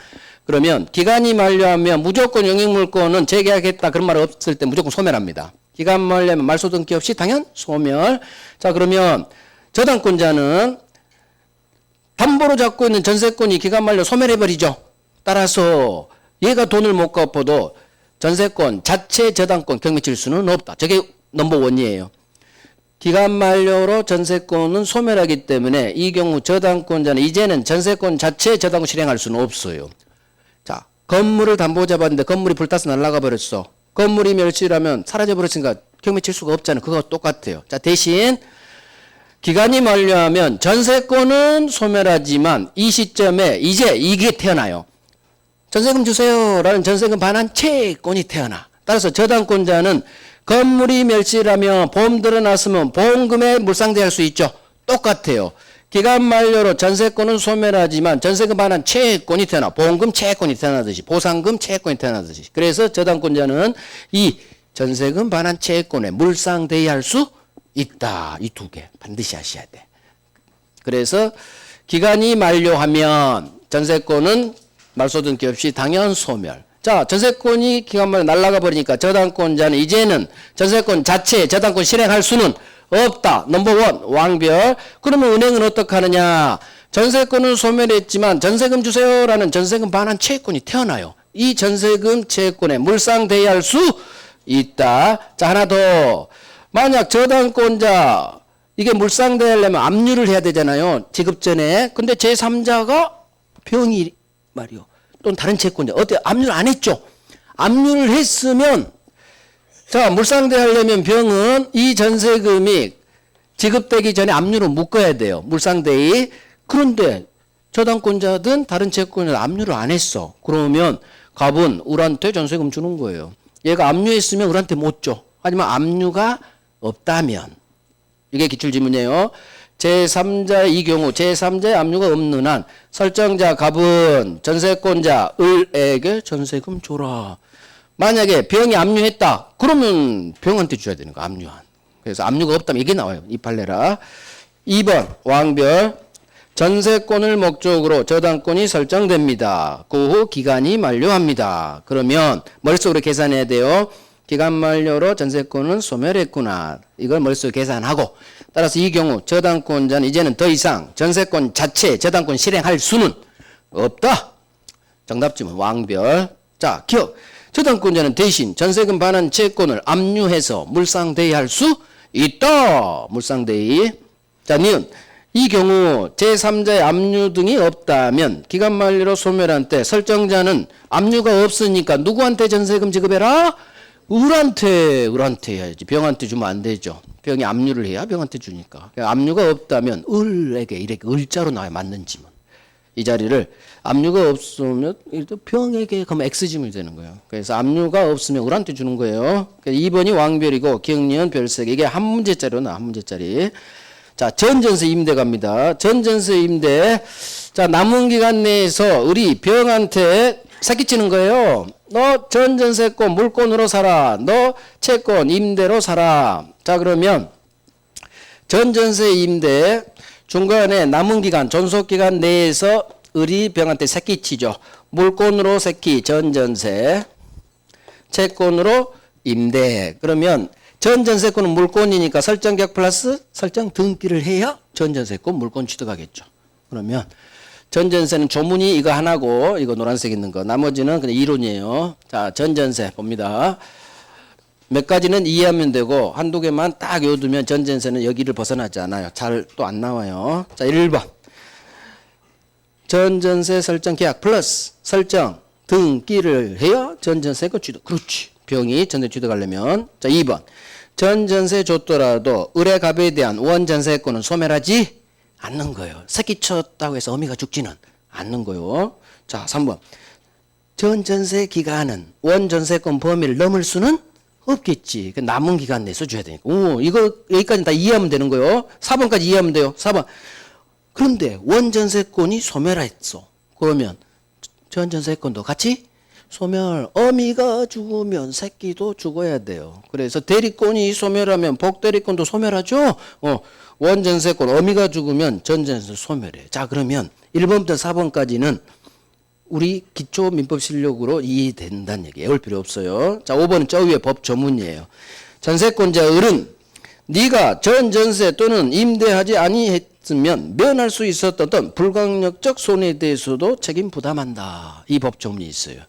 그러면 기간이 만료하면 무조건 영역물권은 재계약했다 그런 말 없을 때 무조건 소멸합니다. 기간 만료하면 말소 등기 없이 당연 소멸. 자, 그러면 저당권자는 담보로 잡고 있는 전세권이 기간 만료 소멸해버리죠. 따라서 얘가 돈을 못 갚아도 전세권 자체 저당권 경매칠 수는 없다. 저게 넘버원이에요. 기간 만료로 전세권은 소멸하기 때문에 이 경우 저당권자는 이제는 전세권 자체 저당권 실행할 수는 없어요. 자, 건물을 담보 잡았는데 건물이 불타서 날아가 버렸어. 건물이 멸실하면 사라져 버렸으니까 경매 칠 수가 없잖아요. 그거 똑같아요. 자, 대신 기간이 만료하면 전세권은 소멸하지만 이 시점에 이제 이게 태어나요. 전세금 주세요라는 전세금 반환 채권이 태어나. 따라서 저당권자는 건물이 멸실하며 보험 들어났으면 보험금에 물상대할 수 있죠. 똑같아요. 기간 만료로 전세권은 소멸하지만 전세금 반환 채권이 태어나. 보험금 채권이 태어나듯이 보상금 채권이 태어나듯이. 그래서 저당권자는 이 전세금 반환 채권에 물상대할 수 있다. 이 두 개 반드시 아셔야 돼. 그래서 기간이 만료하면 전세권은 말소등기 없이 당연 소멸. 자, 전세권이 기간 만에 날아가 버리니까 저당권자는 이제는 전세권 자체에 저당권 실행할 수는 없다. 넘버원 왕별. 그러면 은행은 어떻게 하느냐. 전세권은 소멸했지만 전세금 주세요라는 전세금 반환 채권이 태어나요. 이 전세금 채권에 물상대할 수 있다. 자, 하나 더. 만약 저당권자 이게 물상대하려면 압류를 해야 되잖아요. 지급 전에. 근데 제3자가 병이 말이요. 또는 다른 채권자. 어때? 압류를 안 했죠. 압류를 했으면 자, 물상대하려면 병은 이 전세금이 지급되기 전에 압류로 묶어야 돼요. 물상대의. 그런데 저당권자든 다른 채권자 압류를 안 했어. 그러면 갑은 을한테 전세금 주는 거예요. 얘가 압류했으면 을한테 못 줘. 하지만 압류가 없다면 이게 기출지문이에요. 제3자의 이 경우 제3자의 압류가 없는 한 설정자 갑은 전세권자 을에게 전세금 줘라. 만약에 병이 압류했다. 그러면 병한테 줘야 되는 거 압류한. 그래서 압류가 없다면 이게 나와요. 이 판례라. 2번 왕별. 전세권을 목적으로 저당권이 설정됩니다. 그 후 기간이 만료합니다. 그러면 머릿속으로 계산해야 돼요. 기간 만료로 전세권은 소멸했구나. 이걸 머릿속에 계산하고 따라서 이 경우 저당권자는 이제는 더 이상 전세권 자체에 저당권 실행할 수는 없다. 정답지문 왕별. 자, 기억. 저당권자는 대신 전세금 반환 채권을 압류해서 물상대의할 수 있다. 물상대의. 자, 니은. 이 경우 제3자의 압류 등이 없다면 기간 만료로 소멸한 때 설정자는 압류가 없으니까 누구한테 전세금 지급해라? 을한테 해야지. 병한테 주면 안 되죠. 병이 압류를 해야 병한테 주니까. 압류가 없다면 을에게 이렇게 을자로 나와야 맞는 지문. 이 자리를 압류가 없으면 병에게 그러면 X지문이 되는 거예요. 그래서 압류가 없으면 을한테 주는 거예요. 2번이 왕별이고 기억니은 별세개. 이게 한 문제짜리로 나와. 한 문제짜리. 자, 전전세 임대 갑니다. 전전세 임대. 자, 남은 기간 내에서 우리 병한테 사기치는 거예요. 너 전전세권 물권으로 살아. 너 채권 임대로 살아. 자, 그러면 전전세 임대 중간에 남은 기간 존속기간 내에서 을이 병한테 사기치죠. 물권으로 사기 전전세, 채권으로 임대. 그러면 전전세권은 물권이니까 설정격 플러스 설정 등기를 해야 전전세권 물권 취득하겠죠. 그러면 전전세는 조문이 이거 하나고 이거 노란색 있는 거 나머지는 그냥 이론이에요. 자, 전전세 봅니다. 몇 가지는 이해하면 되고 한두 개만 딱 외워두면 전전세는 여기를 벗어나지 않아요. 잘 또 안 나와요. 자, 1번 전전세 설정 계약 플러스 설정 등기를 해야 전전세가 취득. 그렇지. 병이 전세 취득하려면. 자, 2번 전전세 줬더라도 을의 갑에 대한 원전세권은 소멸하지 않는 거예요. 새끼 쳤다고 해서 어미가 죽지는 않는 거예요. 자, 3번 전전세 기간은 원전세권 범위를 넘을 수는 없겠지. 남은 기간 내에서 줘야 되니까. 오, 이거 여기까지 다 이해하면 되는 거예요. 4번까지 이해하면 돼요. 4번. 그런데 원전세권이 소멸했어. 그러면 전전세권도 같이 소멸. 어미가 죽으면 새끼도 죽어야 돼요. 그래서 대리권이 소멸하면 복대리권도 소멸하죠. 원전세권 어미가 죽으면 전전세 소멸해. 자, 그러면 1번부터 4번까지는 우리 기초 민법 실력으로 이해된다는 얘기. 외울 필요 없어요. 자, 5번은 저 위에 법 조문이에요. 전세권자 을은 네가 전전세 또는 임대하지 아니했으면 면할 수 있었던 불강력적 손해에 대해서도 책임 부담한다. 이 법 조문이 있어요.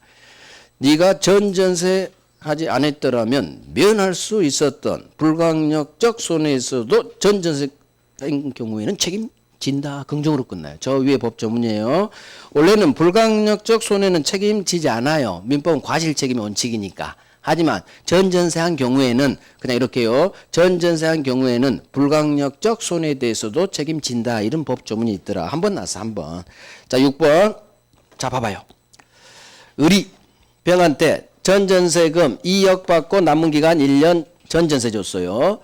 네가 전전세 하지 않았더라면 면할 수 있었던 불강력적 손해에서도 전전세인 경우에는 책임진다. 긍정으로 끝나요. 저 위에 법 조문이에요. 원래는 불강력적 손해는 책임지지 않아요. 민법은 과실책임의 원칙이니까. 하지만 전전세한 경우에는 그냥 이렇게요. 전전세한 경우에는 불강력적 손해에 대해서도 책임진다. 이런 법조문이 있더라. 한 번 나왔어. 한 번. 자 6번. 자 봐봐요. 을이 병한테 전전세금 2억 받고 남은 기간 1년 전전세 줬어요.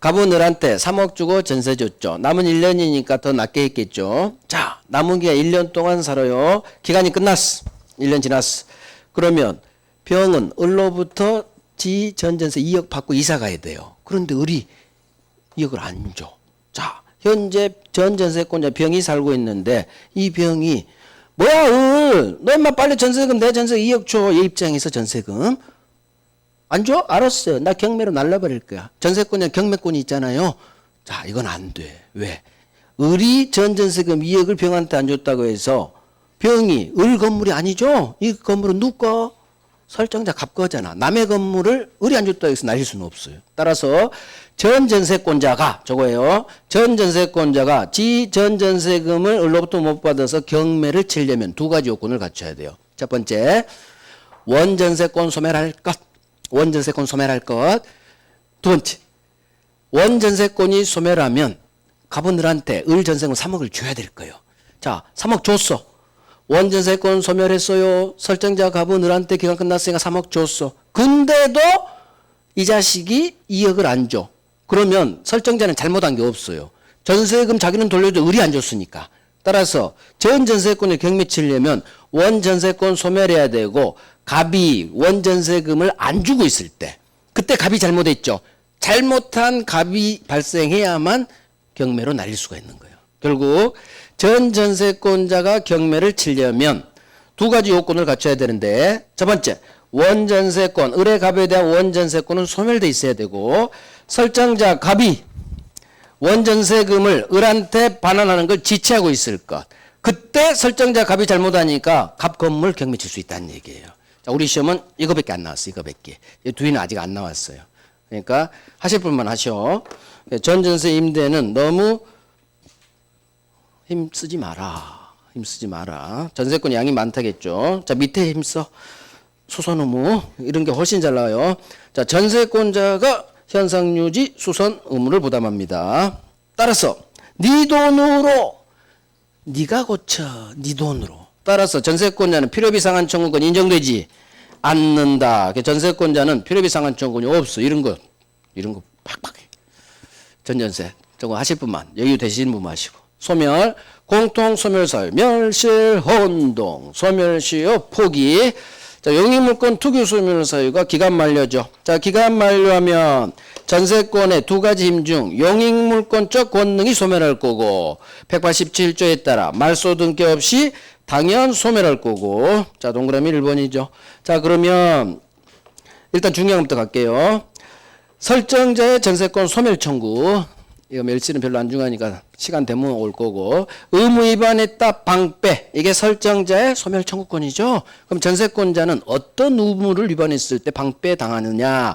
갑은 을한테 3억 주고 전세 줬죠. 남은 1년이니까 더 낮게 했겠죠. 자, 남은 기간 1년 동안 살아요. 기간이 끝났어. 1년 지났어. 그러면 병은 을로부터 지 전전세 2억 받고 이사 가야 돼요. 그런데 을이 2억을 안 줘. 자, 현재 전전세권자 병이 살고 있는데 이 병이 뭐야 을, 너 인마 빨리 전세금 내 전세 2억 줘. 얘 입장에서 전세금 안 줘? 알았어요. 나 경매로 날라버릴 거야. 전세권자 경매권이 있잖아요. 자, 이건 안 돼. 왜? 을이 전전세금 2억을 병한테 안 줬다고 해서 병이 을 건물이 아니죠? 이 건물은 누구 거? 설정자 갑 거잖아. 남의 건물을 을이 안 줬다고 해서 날릴 수는 없어요. 따라서 전전세권자가 저거예요. 전전세권자가 지 전전세금을 을로부터 못 받아서 경매를 치려면 두 가지 요건을 갖춰야 돼요. 첫 번째, 원전세권 소멸할 것. 원전세권 소멸할 것. 두 번째, 원전세권이 소멸하면 갑은들한테 을전세금 3억을 줘야 될 거예요. 자, 3억 줬어. 원전세권 소멸했어요. 설정자 갑은들한테 기간 끝났으니까 3억 줬어. 근데도 이 자식이 2억을 안 줘. 그러면 설정자는 잘못한 게 없어요. 전세금 자기는 돌려줘. 을이 안 줬으니까. 따라서 전전세권을 경매 치려면 원전세권 소멸해야 되고 갑이 원전세금을 안 주고 있을 때 그때 갑이 잘못했죠. 잘못한 갑이 발생해야만 경매로 날릴 수가 있는 거예요. 결국 전전세권자가 경매를 치려면 두 가지 요건을 갖춰야 되는데 첫 번째, 원전세권, 을의 갑에 대한 원전세권은 소멸돼 있어야 되고 설정자 갑이 원전세금을 을한테 반환하는 걸 지체하고 있을 것. 그때 설정자 갑이 잘못하니까 갑 건물 경매 칠 수 있다는 얘기예요. 자, 우리 시험은 이거밖에 안 나왔어. 이거밖에. 이 뒤는 아직 안 나왔어요. 그러니까 하실 분만 하셔. 전전세 임대는 너무 힘쓰지 마라. 힘쓰지 마라. 전세권 양이 많다겠죠. 자, 밑에 힘써. 수선 의무 이런 게 훨씬 잘 나와요. 자, 전세권자가 현상유지 수선 의무를 부담합니다. 따라서 네 돈으로 네가 고쳐. 네 돈으로. 따라서 전세권자는 필요비 상환 청구권 인정되지 않는다. 전세권자는 필요비 상환 청구권이 없어. 이런 거 팍팍해. 전전세 저거 하실 분만 여유 되시는 분만 하시고. 소멸 공통 소멸설 멸실 혼동 소멸시효 포기. 자, 용익물권 투기 소멸 사유가 기간 만료죠. 자, 기간 만료하면 전세권의 두 가지 힘 중 용익물권적 권능이 소멸할 거고 187조에 따라 말소 등기 없이 당연 소멸할 거고. 자, 동그라미 1번이죠. 자, 그러면 일단 중요한 것부터 갈게요. 설정자의 전세권 소멸 청구. 이거 멸실은 별로 안 중요하니까 시간 되면 올 거고. 의무 위반했다 방패. 이게 설정자의 소멸 청구권이죠. 그럼 전세권자는 어떤 의무를 위반했을 때 방패 당하느냐.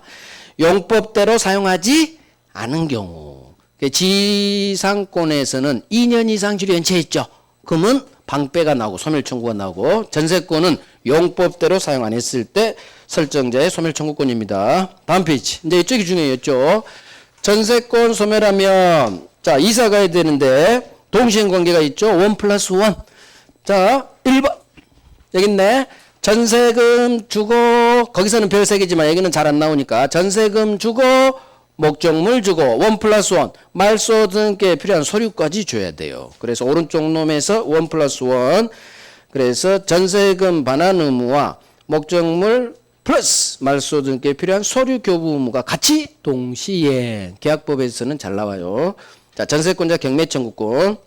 용법대로 사용하지 않은 경우. 지상권에서는 2년 이상 지류 연체했죠. 그러면 방패가 나오고 소멸 청구가 나오고 전세권은 용법대로 사용 안 했을 때 설정자의 소멸 청구권입니다. 다음 페이지. 이제 이쪽이 중요했죠. 전세권 소멸하면 자, 이사 가야 되는데 동시행 관계가 있죠. 1+1. 자, 1번. 여기 있네. 전세금 주고 거기서는 별 3개지만 여기는 잘 안 나오니까 전세금 주고 목적물 주고 1+1 말소 등께 필요한 서류까지 줘야 돼요. 그래서 오른쪽 놈에서 1+1 그래서 전세금 반환 의무와 목적물 플러스 말소 등께 필요한 서류 교부 의무가 같이 동시에 계약법에서는 잘 나와요. 자, 전세권자 경매 청구권.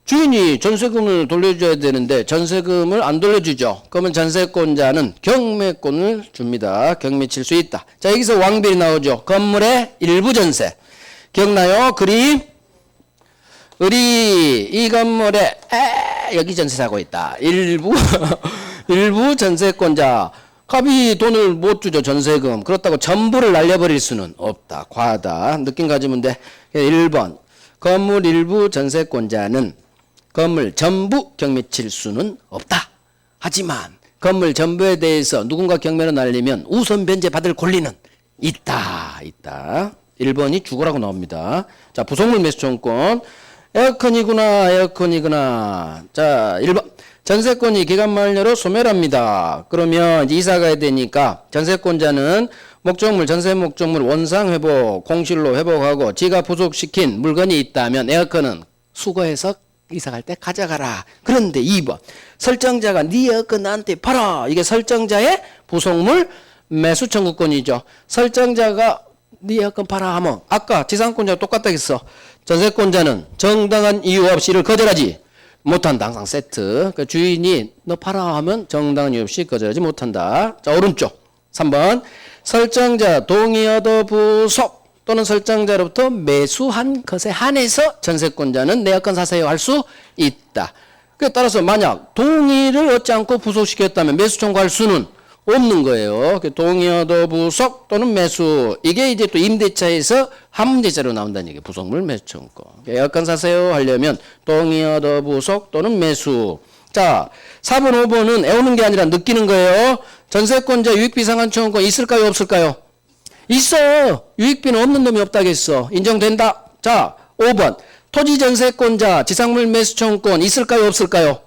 주인이 전세금을 돌려줘야 되는데 전세금을 안 돌려주죠. 그러면 전세권자는 경매권을 줍니다. 경매 칠 수 있다. 자, 여기서 왕비리 나오죠. 건물의 일부 전세. 기억나요? 그림? 을이 이 건물에 여기 전세 사고 있다. 일부 일부 전세권자. 갑이 돈을 못 주죠. 전세금. 그렇다고 전부를 날려버릴 수는 없다. 과하다. 느낌 가지면 돼. 1번. 건물 일부 전세권자는 건물 전부 경매 칠 수는 없다. 하지만 건물 전부에 대해서 누군가 경매로 날리면 우선 변제 받을 권리는 있다. 1번이 주거라고 나옵니다. 자, 부속물 매수 청구권. 에어컨이구나. 자, 1번. 전세권이 기간 만료로 소멸합니다. 그러면 이사 가야 되니까 전세권자는 목적물, 전세 목적물 원상 회복, 공실로 회복하고 지가 부속시킨 물건이 있다면 에어컨은 수거해서 이사 갈 때 가져가라. 그런데 2번. 설정자가 네 에어컨 나한테 팔아. 이게 설정자의 부속물 매수 청구권이죠. 설정자가 네 에어컨 팔아 하면 아까 지상권자가 똑같다 했어. 전세권자는 정당한 이유 없이 이를 거절하지 못한다. 항상 세트. 그 주인이 너 팔아 하면 정당한 이유 없이 거절하지 못한다. 자, 오른쪽 3번. 설정자 동의 얻어 부속 또는 설정자로부터 매수한 것에 한해서 전세권자는 내 에어컨 사세요 할 수 있다. 그에 따라서 만약 동의를 얻지 않고 부속시켰다면 매수 청구할 수는 없는 거예요. 동의 얻어 부속 또는 매수. 이게 이제 또 임대차에서 한문제자로 나온다는 얘기예요. 부속물 매수 청구. 에어컨 사세요 하려면 동의 얻어 부속 또는 매수. 자, 4번, 5번은 애우는 게 아니라 느끼는 거예요. 전세권자 유익비 상환 청구권 있을까요, 없을까요? 있어. 유익비는 없는 놈이 없다겠어. 인정된다. 자, 5번. 토지 전세권자 지상물 매수 청구권 있을까요, 없을까요?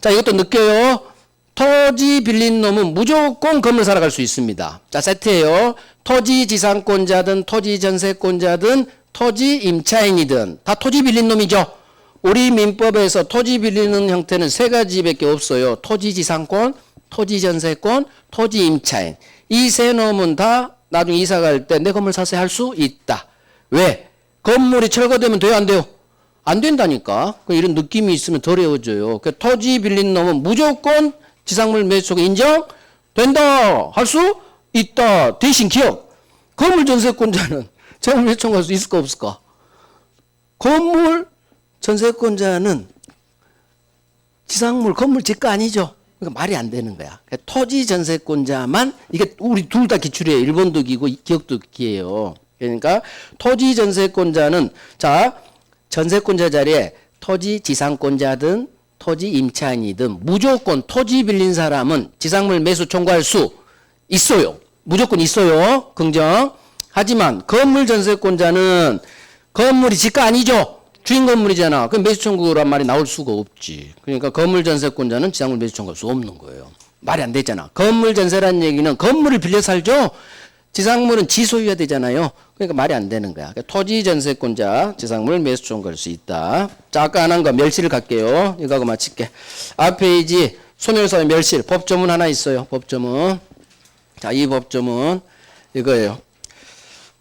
자, 이것도 느껴요. 토지 빌린 놈은 무조건 건물 사러 갈 수 있습니다. 자, 세트예요. 토지 지상권자든 토지 전세권자든 토지 임차인이든 다 토지 빌린 놈이죠. 우리 민법에서 토지 빌리는 형태는 세 가지밖에 없어요. 토지 지상권, 토지 전세권, 토지 임차인. 이 세 놈은 다 나중에 이사 갈 때 내 건물 사세 할 수 있다. 왜? 건물이 철거되면 돼요, 안 돼요? 안 된다니까. 이런 느낌이 있으면 덜 어려워져요. 토지 빌린 놈은 무조건 지상물 매수가 인정된다. 할 수 있다. 대신 기억. 건물 전세권자는 재물 매수청구할 수 있을까 없을까? 건물 전세권자는 지상물 건물 지가 아니죠. 그러니까 말이 안 되는 거야. 토지 전세권자만 이게 우리 둘 다 기출이에요. 1번도 기고 기억도 기예요. 그러니까 토지 전세권자는 자 전세권자 자리에 토지 지상권자든 토지 임차인이든 무조건 토지 빌린 사람은 지상물 매수 청구할 수 있어요. 무조건 있어요. 긍정. 하지만 건물 전세권자는 건물이 지가 아니죠. 주인 건물이잖아. 그럼 매수 청구란 말이 나올 수가 없지. 그러니까 건물 전세권자는 지상물 매수 청구할 수 없는 거예요. 말이 안 되잖아. 건물 전세라는 얘기는 건물을 빌려 살죠. 지상물은 지소유해야 되잖아요. 그러니까 말이 안 되는 거야. 그러니까 토지 전세권자 지상물 매수 청구할 수 있다. 자, 아까 안 한 거 멸실을 갈게요. 이거하고 마칠게. 앞 페이지 소멸사의 멸실 법조문 하나 있어요. 법조문. 자, 이 법조문 이거예요.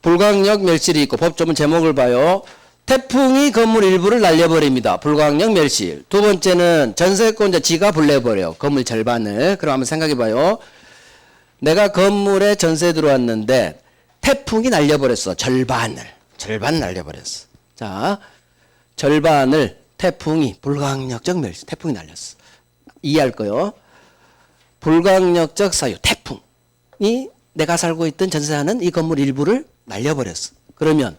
불강력 멸실이 있고 법조문 제목을 봐요. 태풍이 건물 일부를 날려버립니다. 불강력 멸실. 두 번째는 전세권자 지가 불내버려. 건물 절반을. 그럼 한번 생각해봐요. 내가 건물에 전세 들어왔는데 태풍이 날려버렸어. 절반 날려버렸어. 자, 절반을 태풍이 불강력적 멸실. 태풍이 날렸어. 이해할 거요. 불강력적 사유. 태풍이 내가 살고 있던 전세하는 이 건물 일부를 날려버렸어. 그러면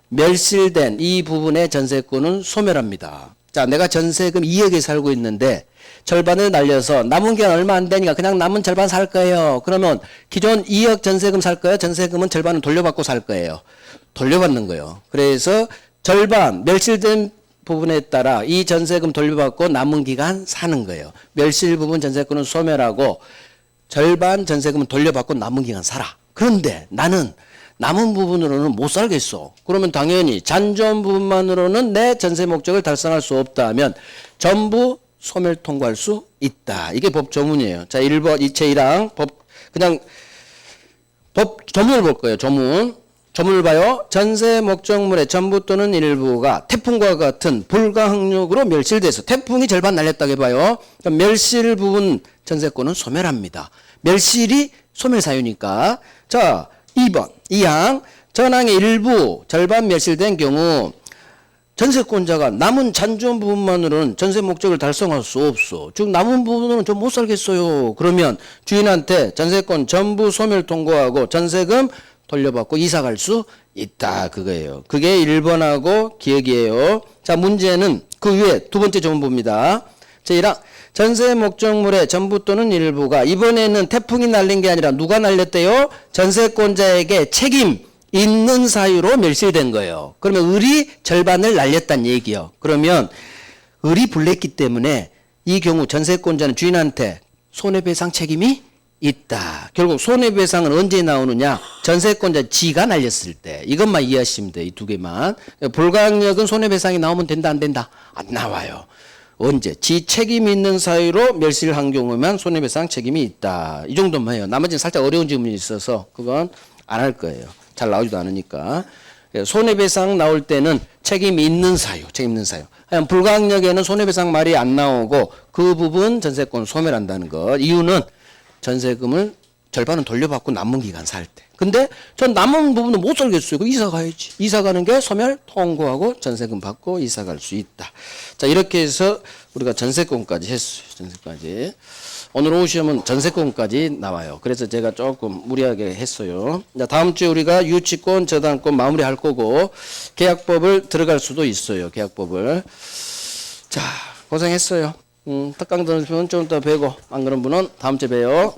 멸실된 이 부분의 전세권은 소멸합니다. 자, 내가 전세금 2억에 살고 있는데 절반을 날려서 남은 게 얼마 안 되니까 그냥 남은 절반 살 거예요. 그러면 기존 2억 전세금 살 거예요? 전세금은 절반은 돌려받고 살 거예요. 돌려받는 거예요. 그래서 절반 멸실된 부분에 따라 이 전세금 돌려받고 남은 기간 사는 거예요. 멸실 부분 전세권은 소멸하고 절반 전세금은 돌려받고 남은 기간 살아. 그런데 나는 남은 부분으로는 못 살겠어. 그러면 당연히 잔존 부분만으로는 내 전세 목적을 달성할 수 없다면 전부 소멸 통과할 수 있다. 이게 법 조문이에요. 자, 1번 이체 1항 그냥 법 조문을 볼 거예요. 조문을 봐요. 전세 목적물의 전부 또는 일부가 태풍과 같은 불가항력으로 멸실돼서 태풍이 절반 날렸다고 해봐요. 그러니까 멸실 부분 전세권은 소멸합니다. 멸실이 소멸 사유니까. 자, 2번 2항 전항의 일부 절반 멸실된 경우 전세권자가 남은 잔존 부분만으로는 전세 목적을 달성할 수 없어. 즉 남은 부분으로는 좀 못 살겠어요. 그러면 주인한테 전세권 전부 소멸 통고하고 전세금 돌려받고 이사 갈 수 있다. 그거예요. 그게 1번하고 기억이에요. 자, 문제는 그 위에 두 번째 조문 봅니다. 제1항 전세 목적물의 전부 또는 일부가 이번에는 태풍이 날린 게 아니라 누가 날렸대요? 전세권자에게 책임 있는 사유로 멸실된 거예요. 그러면 을이 절반을 날렸다는 얘기요. 그러면 을이 불냈기 때문에 이 경우 전세권자는 주인한테 손해배상 책임이 있다. 결국 손해배상은 언제 나오느냐? 전세권자 지가 날렸을 때. 이것만 이해하시면 돼요. 이 두 개만. 불가항력은 손해배상이 나오면 된다 안 된다? 안 나와요. 언제? 지 책임 있는 사유로 멸실한 경우만 손해배상 책임이 있다. 이 정도만 해요. 나머지는 살짝 어려운 질문이 있어서 그건 안 할 거예요. 잘 나오지도 않으니까. 손해배상 나올 때는 책임 있는 사유, 책임 있는 사유. 불가항력에는 손해배상 말이 안 나오고 그 부분 전세권 소멸한다는 것. 이유는 전세금을 절반은 돌려받고 남은 기간 살 때. 근데 전 남은 부분은 못 살겠어요. 그 이사 가야지. 이사 가는 게 소멸 통고하고 전세금 받고 이사 갈 수 있다. 자, 이렇게 해서 우리가 전세권까지 했어요. 전세까지. 오늘 오후 시험은 전세권까지 나와요. 그래서 제가 조금 무리하게 했어요. 자, 다음 주에 우리가 유치권, 저당권 마무리할 거고 계약법을 들어갈 수도 있어요. 계약법을. 자, 고생했어요. 특강 들으시면 좀 이따 뵈고 안 그런 분은 다음 주에 봬요.